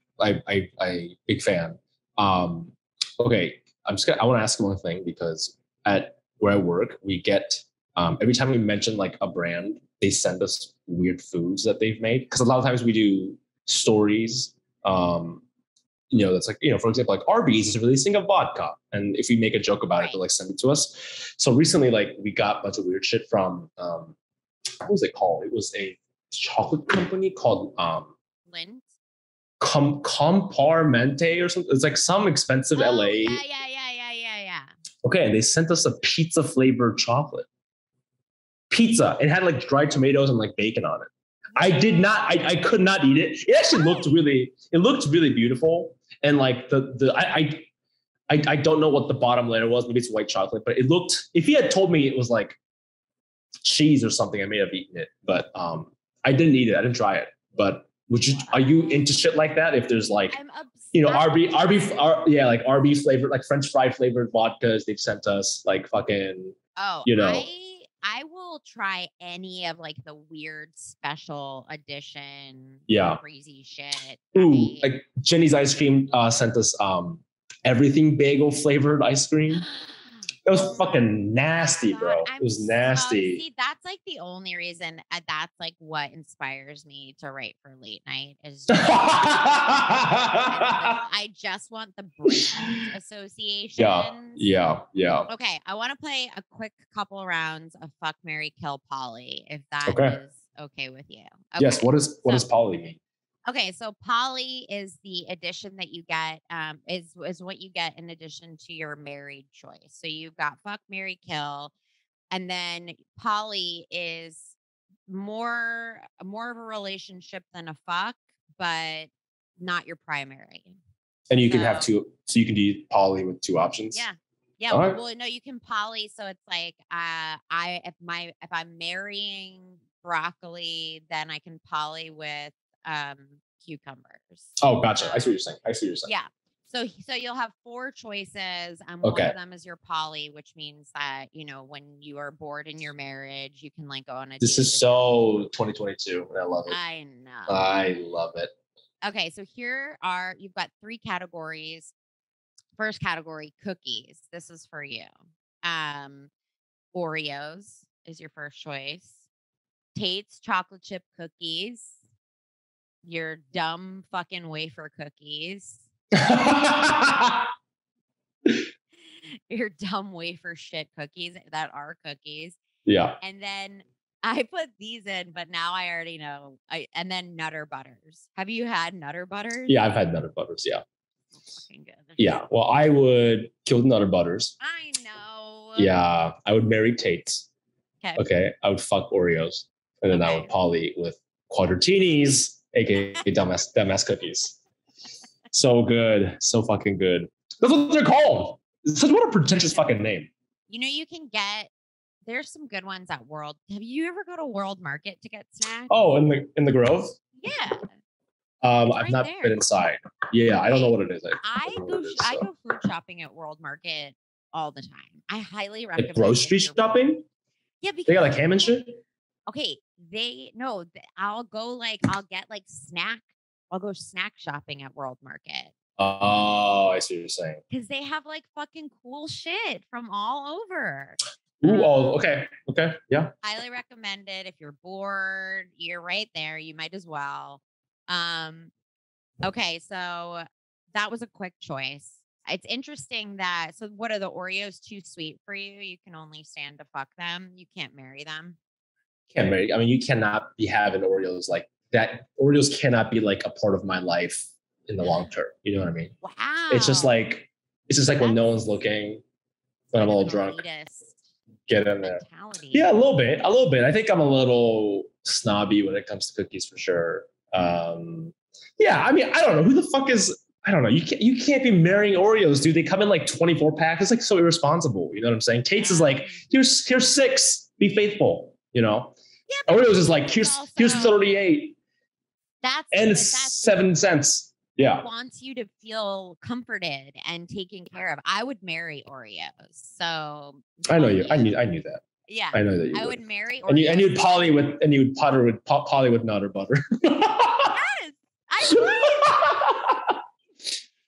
C: big fan. Okay. I want to ask you one thing because at where I work, we get, every time we mention like a brand, they send us weird foods that they've made. Cause a lot of times we do stories, that's like, for example, like Arby's is releasing a vodka. And if we make a joke about it, they'll like send it to us. So recently, like we got a bunch of weird shit from, what was it called? It was a chocolate company called,
B: Lindt?
C: Comparmente or something. It's like some expensive LA.
B: Yeah.
C: Okay. And they sent us a pizza flavored chocolate. Pizza. It had like dried tomatoes and like bacon on it. I could not eat it. It actually looked really beautiful. And like I don't know what the bottom layer was. Maybe it's white chocolate, but it looked, if he had told me it was like cheese or something, I may have eaten it, but I didn't eat it. I didn't try it, but are you into shit like that? If there's like, Arby flavored, like French fry flavored vodkas, they've sent us like fucking,
B: I will try any of like the weird special edition, crazy shit.
C: Ooh, like Jenny's Ice Cream sent us everything bagel flavored ice cream. It was fucking nasty, bro. It was nasty.
B: See, that's like the only reason. That's like what inspires me to write for late night is I just want the brand association.
C: Yeah.
B: Okay, I want to play a quick couple rounds of Fuck, Marry, Kill Polly, if that is okay with you. Okay.
C: Yes. What does Polly mean?
B: Okay, so Polly is the addition that you get, is what you get in addition to your married choice. So you've got Fuck, Marry, Kill, and then Polly is more of a relationship than a fuck, but not your primary.
C: And you can have two, so you can do Polly with two options.
B: Yeah. Well, no, you can Polly. So it's like, if I'm marrying broccoli, then I can Polly with cucumbers.
C: Oh, gotcha. I see what you're saying.
B: Yeah. So you'll have 4 choices. One of them is your poly, which means that, when you are bored in your marriage, you can like go on a
C: This is so 2022. And I love it.
B: I know.
C: I love it.
B: Okay. So you've got 3 categories. First category, cookies. This is for you. Oreos is your first choice. Tate's chocolate chip cookies. Your dumb fucking wafer cookies. Your dumb wafer shit cookies that are cookies.
C: Yeah.
B: And then I put these in, but now I already know. And then Nutter Butters. Have you had Nutter Butters?
C: Yeah, I've had Nutter Butters. Yeah.
B: So fucking good.
C: Yeah. Well, I would kill the Nutter Butters.
B: I know.
C: Yeah. I would marry Tate's. Okay. I would fuck Oreos. And then I would poly with Quadratinis, aka dumbass cookies. So good. So fucking good. That's what they're called. What a pretentious fucking name.
B: You know, you can get, there's some good ones at World. Have you ever go to World Market to get snacks?
C: Oh, in the Grove?
B: Yeah.
C: I've not been inside. Yeah, I don't know what it is.
B: I go food shopping at World Market all the time. I highly recommend.
C: Like grocery shopping?
B: Yeah, because
C: they got like ham and shit.
B: Okay, I'll go snack shopping at World Market.
C: Oh, I see what you're saying.
B: Because they have like fucking cool shit from all over.
C: Ooh, okay. Yeah.
B: Highly recommend it. If you're bored, you're right there. You might as well. Okay, so that was a quick choice. It's interesting that, so what are the Oreos too sweet for you? You can only stand to fuck them. You can't marry them.
C: Can't marry. I mean, you cannot be having Oreos like that. Oreos cannot be like a part of my life in the long term. You know what I mean?
B: Wow.
C: It's just like when no one's looking, when I'm all drunk. Get in there. Mentality. Yeah, a little bit. I think I'm a little snobby when it comes to cookies for sure. Yeah, I mean, I don't know who the fuck is. I don't know. You can't be marrying Oreos, dude. They come in like 24 packs. It's like so irresponsible. You know what I'm saying? Tate's is like, here's 6. Be faithful. You know. Yeah, Oreos is like here's 38. It's 7 cents. Yeah.
B: Wants you to feel comforted and taken care of. I would marry Oreos. So
C: I know you. I knew that.
B: Yeah.
C: I know that you
B: I
C: would
B: marry Oreos.
C: And you'd poly with Nutter Butter.
B: Yes. I would.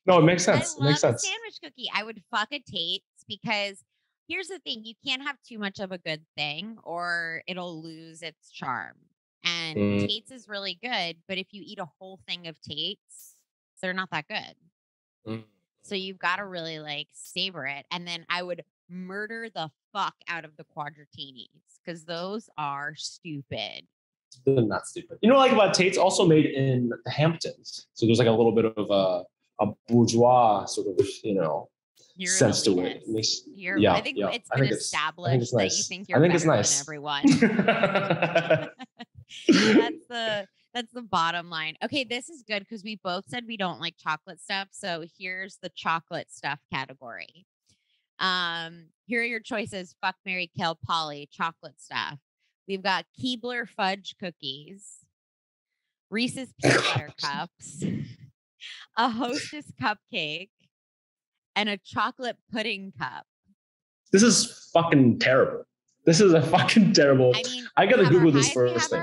C: No, it makes sense.
B: I love a sandwich cookie. I would fuck a Tate's because here's the thing. You can't have too much of a good thing or it'll lose its charm. And Tate's is really good, but if you eat a whole thing of Tate's, they're not that good. So you've got to really like savor it. And then I would murder the fuck out of the Quadratinis because those are stupid.
C: They're not stupid. You know, like about Tate's also made in the Hamptons. So there's like a little bit of a bourgeois sort of, sense to it.
B: I think it's been established that you think you're better than everyone. That's the bottom line. Okay, this is good because we both said we don't like chocolate stuff. So here's the chocolate stuff category. Here are your choices: fuck, marry, kill, poly, chocolate stuff. We've got Keebler fudge cookies, Reese's peanut butter cups, a Hostess cupcake, and a chocolate pudding cup.
C: This is fucking terrible. This is a fucking terrible. I mean, I gotta Google this first thing.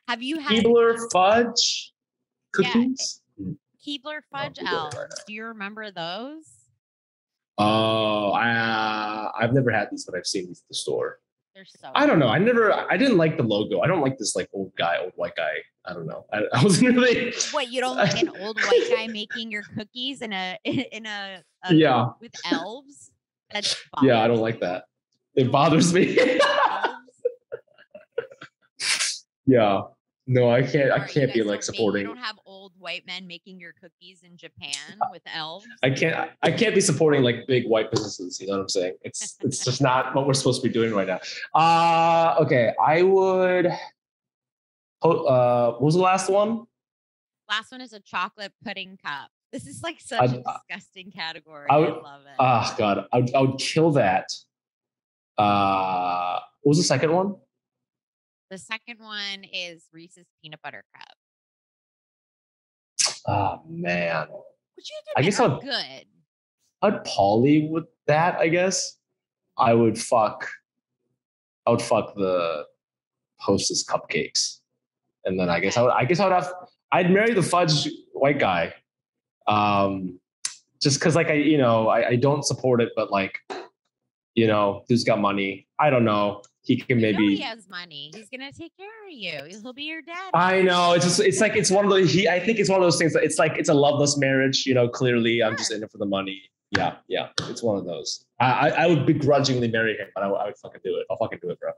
B: Have you had
C: Keebler fudge cookies?
B: Yeah. Keebler fudge elves. Do you remember those?
C: Oh, I've never had these, but I've seen these at the store.
B: They're so.
C: I don't know. I didn't like the logo. I don't like this like old white guy. I don't know. I wasn't really.
B: What, you don't like an old white guy making your cookies in a
C: yeah
B: with elves? That's
C: yeah, I don't like that. It bothers me. Yeah. No, I can't. I can't be like supporting.
B: You don't have old white men making your cookies in Japan with elves.
C: I can't be supporting like big white businesses. You know what I'm saying? It's just not what we're supposed to be doing right now. Okay. I would. What was the last one?
B: Last one is a chocolate pudding cup. This is like such a disgusting category. I love it.
C: Oh God, I would kill that. What was the second one?
B: The second one is Reese's peanut butter cup.
C: Oh man.
B: Which I guess good.
C: I'd poly with that, I guess. I would fuck the Hostess cupcakes. And then I guess I'd marry the fudge white guy. Just because like I don't support it, but like, dude's got money. I don't know. he can
B: You know
C: maybe.
B: he has money. He's gonna take care of you. He'll be your dad.
C: I know. It's one of those. I think it's one of those things that it's a loveless marriage. Clearly, I'm just in it for the money. Yeah. It's one of those. I would begrudgingly marry him, but I would fucking do it. I'll fucking do it, bro.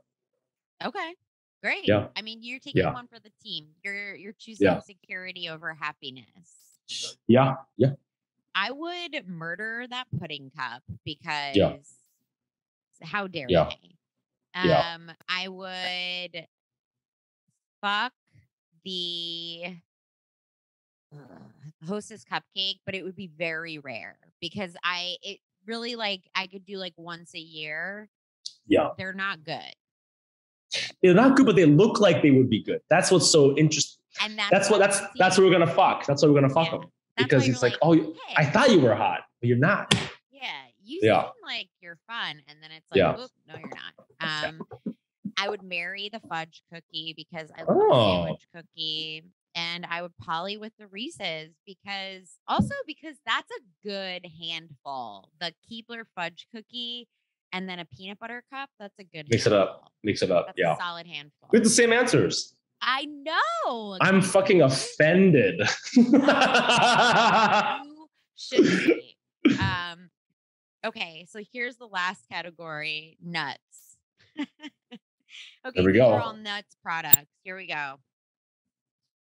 B: Okay. Great.
C: Yeah.
B: I mean, you're taking one for the team. You're choosing security over happiness.
C: Yeah.
B: I would murder that pudding cup because how dare
C: Yeah.
B: they?
C: Yeah.
B: I would fuck the Hostess cupcake, but it would be very rare because it really I could do once a year.
C: Yeah.
B: They're not good.
C: They're not good, but they look like they would be good. That's what's so interesting. And that's what we're gonna fuck. That's what we're gonna fuck them because it's like, oh, hey, I thought you were hot, but you're not.
B: Yeah, you seem like you're fun, and then it's like, oop, no, you're not. I would marry the fudge cookie because I love the sandwich cookie, and I would poly with the Reese's because that's a good handful. The Keebler fudge cookie. And then a peanut butter cup. That's a good
C: Mix it up. That's a
B: solid handful.
C: We have the same answers.
B: I know.
C: I'm fucking offended.
B: You should be. Okay, so here's the last category: nuts. Okay,
C: there we go.
B: These are all nuts products. Here we go.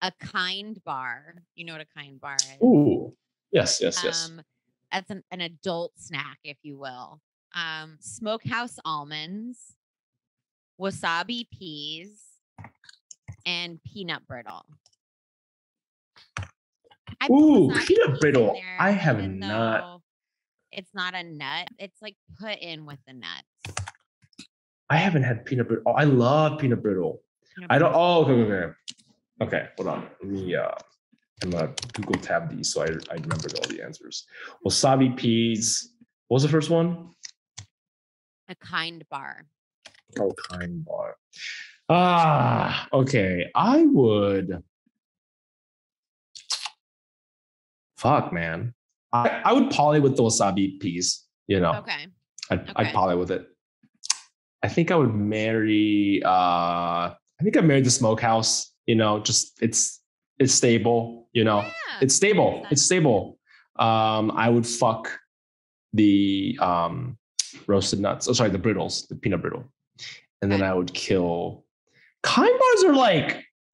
B: A Kind bar. You know what a Kind bar is?
C: Ooh, yes.
B: That's an adult snack, if you will. Smokehouse almonds, wasabi peas, and peanut brittle.
C: Peanut brittle. I have not.
B: It's not a nut. It's put in with the nuts.
C: I haven't had peanut brittle. Oh, I love peanut brittle. I don't. Oh, okay. Hold on. Let me. I'm gonna Google tab these so I remembered all the answers. Wasabi peas. What was the first one?
B: A Kind bar.
C: Oh, Kind bar. Okay. I would. Fuck, man. I would poly with the wasabi peas.
B: Okay.
C: I'd poly with it. I think I would marry. I think I'd marry the smokehouse. Just it's stable. It's stable. It's stable. I would fuck the roasted nuts. Oh, sorry, the brittles, the peanut brittle. And then I would kill. Kind bars are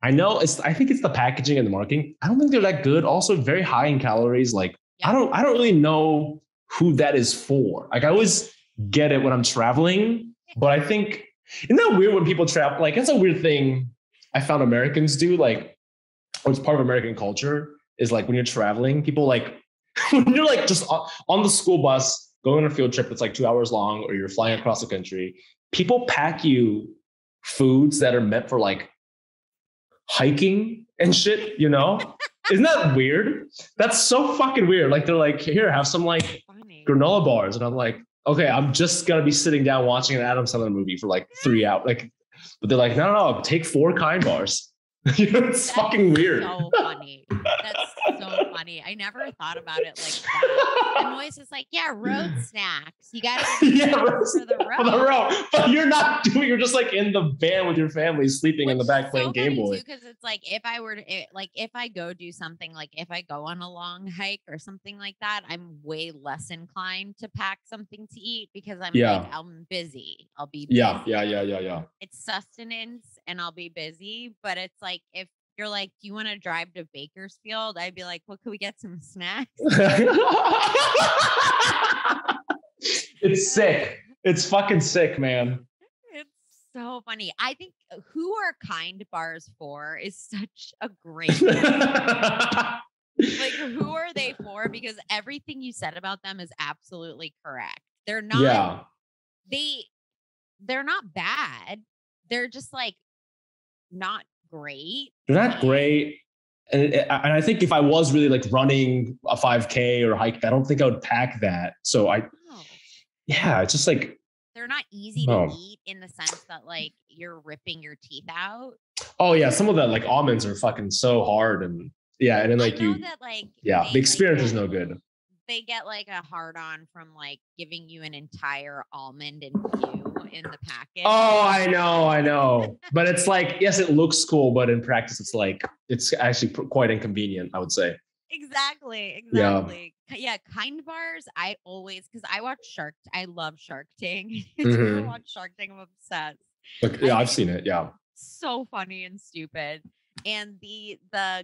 C: I know I think it's the packaging and the marketing. I don't think they're that good. Also very high in calories. I don't really know who that is for. I always get it when I'm traveling, but I think, isn't that weird when people travel? That's a weird thing I found Americans do, or it's part of American culture is when you're traveling, people when you're just on the school bus, going on a field trip that's 2 hours long, or you're flying across the country, people pack you foods that are meant for hiking and shit, Isn't that weird? That's so fucking weird. They're here, have some granola bars. And I'm okay, I'm just gonna be sitting down watching an Adam Sandler movie for 3 hours. But they're no, take 4 Kind bars. It's fucking weird.
B: So funny. That's so funny. I never thought about it like that. I'm always just road snacks. You gotta for the road. For the road.
C: But you're not doing. You're just in the van with your family, sleeping in the back playing Game Boy.
B: Because it's if I were to if I go do something if I go on a long hike or something like that, I'm way less inclined to pack something to eat because I'm I'm busy. I'll be busy.
C: Yeah.
B: It's sustenance and I'll be busy, but it's if you're do you want to drive to Bakersfield? I'd be well, could we get some snacks?
C: It's sick. It's fucking sick, man.
B: It's so funny. I think who are Kind bars for is such a great who are they for? Because everything you said about them is absolutely correct. They're not they're not bad. They're just not great.
C: They're not great. And I think if I was really running a 5K or hike, I don't think I would pack that. So it's just
B: they're not easy to eat in the sense that you're ripping your teeth out.
C: Oh yeah, some of the almonds are fucking so hard, and then the experience is no good.
B: they get like a hard on from like giving you an entire almond and Q in the package.
C: Oh, I know. But it's like, yes, it looks cool, but in practice, it's actually quite inconvenient, I would say.
B: Exactly. Yeah, Kind bars. I love Shark Tank. If you ever watch Shark Tank, I'm obsessed.
C: Look, yeah, I've seen it. Yeah.
B: So funny and stupid. And the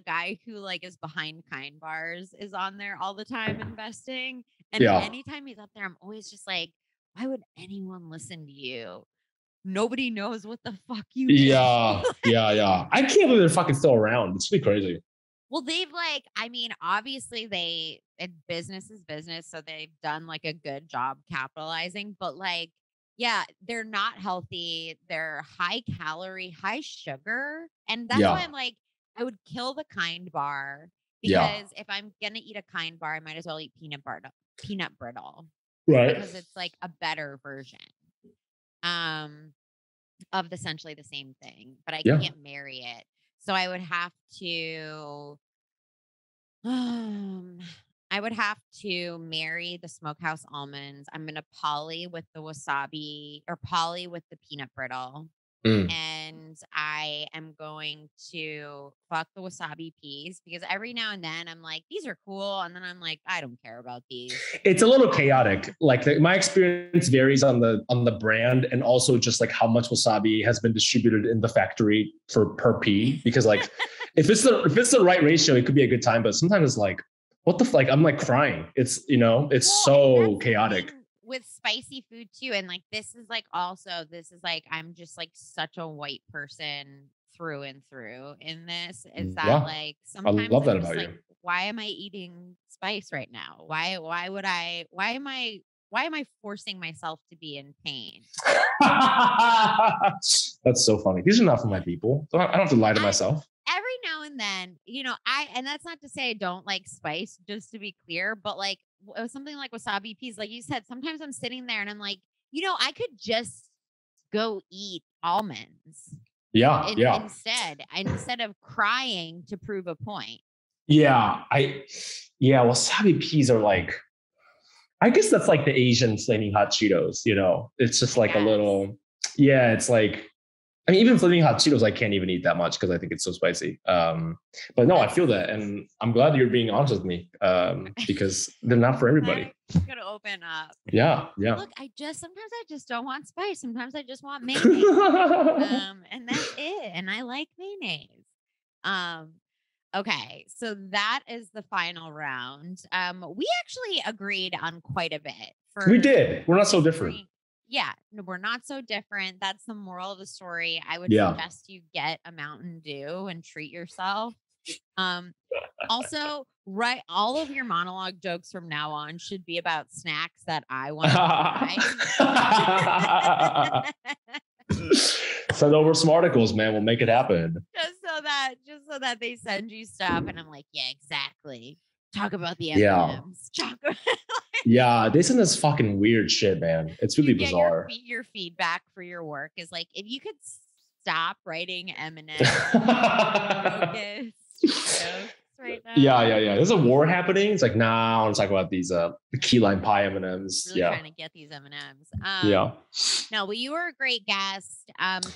B: guy who like is behind Kind bars is on there all the time investing. And anytime he's up there, I'm always just like, why would anyone listen to you? Nobody knows what the fuck you do.
C: Yeah. I can't believe they're fucking still around. It's really crazy.
B: Well, they've like, I mean, obviously business is business. So they've done like a good job capitalizing, but like, yeah, they're not healthy. They're high calorie, high sugar. And that's why I'm like, I would kill the Kind bar because if I'm going to eat a Kind bar, I might as well eat peanut brittle.
C: Right.
B: Because it's like a better version of essentially the same thing, but I can't marry it. So I would have to marry the smokehouse almonds. I'm going to poly with the wasabi or poly with the peanut brittle. And I am going to fuck the wasabi peas because every now and then I'm like, these are cool. And then I'm like, I don't care about these.
C: It's a little chaotic. Like my experience varies on the brand and also just like how much wasabi has been distributed in the factory per pea. Because like if it's the right ratio, it could be a good time. But sometimes it's like, what the like? I'm like crying. It's so chaotic.
B: With spicy food too. And like, this is like, I'm just like such a white person through and through in this is that like, sometimes
C: I love that about
B: like,
C: you.
B: Why am I eating spice right now? Why am I forcing myself to be in pain?
C: That's so funny. These are not for my people. I don't have to lie to myself.
B: Every now and then, and that's not to say I don't like spice, just to be clear, but like something like wasabi peas, like you said, sometimes I'm sitting there and I'm like, I could just go eat almonds. Instead of crying to prove a point.
C: Wasabi peas are like, I guess that's like the Asian flaming hot Cheetos, it's just like a little, it's like, I mean, even flaming hot Cheetos, I can't even eat that much because I think it's so spicy. But no, I feel that. And I'm glad you're being honest with me because they're not for everybody.
B: I'm going to open up.
C: Yeah.
B: Look, sometimes I just don't want spice. Sometimes I just want mayonnaise. And that's it. And I like mayonnaise. Okay. So that is the final round. We actually agreed on quite a bit.
C: We did. We're not so different.
B: Yeah, no, we're not so different. That's the moral of the story. I would suggest you get a Mountain Dew and treat yourself. Also, all of your monologue jokes from now on should be about snacks that I want to try.
C: Send over some articles, man. We'll make it happen.
B: Just so that they send you stuff, and I'm like, yeah, exactly. Talk about the M&Ms.
C: They send this fucking weird shit, man. It's really bizarre.
B: Your feedback for your work is like, if you could stop writing M&Ms right now. Yeah. There's
C: a war happening. It's like, nah, I want to talk about these key lime pie M&Ms.
B: Really trying to get these M&Ms. No, well, you were a great guest.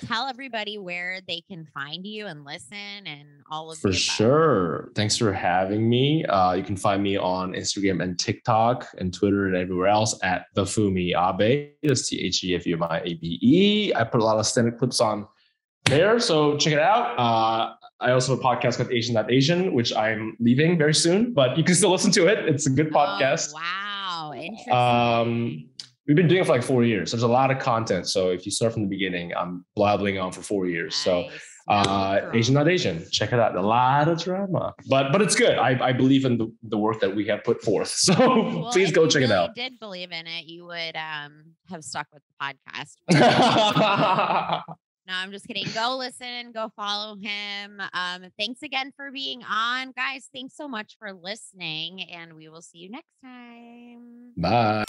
B: Tell everybody where they can find you and listen and all of. For
C: sure. Thanks for having me. You can find me on Instagram and TikTok and Twitter and everywhere else at TheFumi Abe. That's TheFumiAbe. I put a lot of stand-up clips on there, so check it out. I also have a podcast called Asian, which I'm leaving very soon, but you can still listen to it. It's a good podcast.
B: Wow. Interesting.
C: We've been doing it for like 4 years. There's a lot of content. So if you start from the beginning, I'm blabbling on for 4 years. Nice. So Asian, check it out. A lot of drama, but it's good. I believe in the work that we have put forth. So please go check it out.
B: If you did believe in it, you would have stuck with the podcast. No, I'm just kidding. Go listen, go follow him. Thanks again for being on. Guys, thanks so much for listening, and we will see you next time.
C: Bye.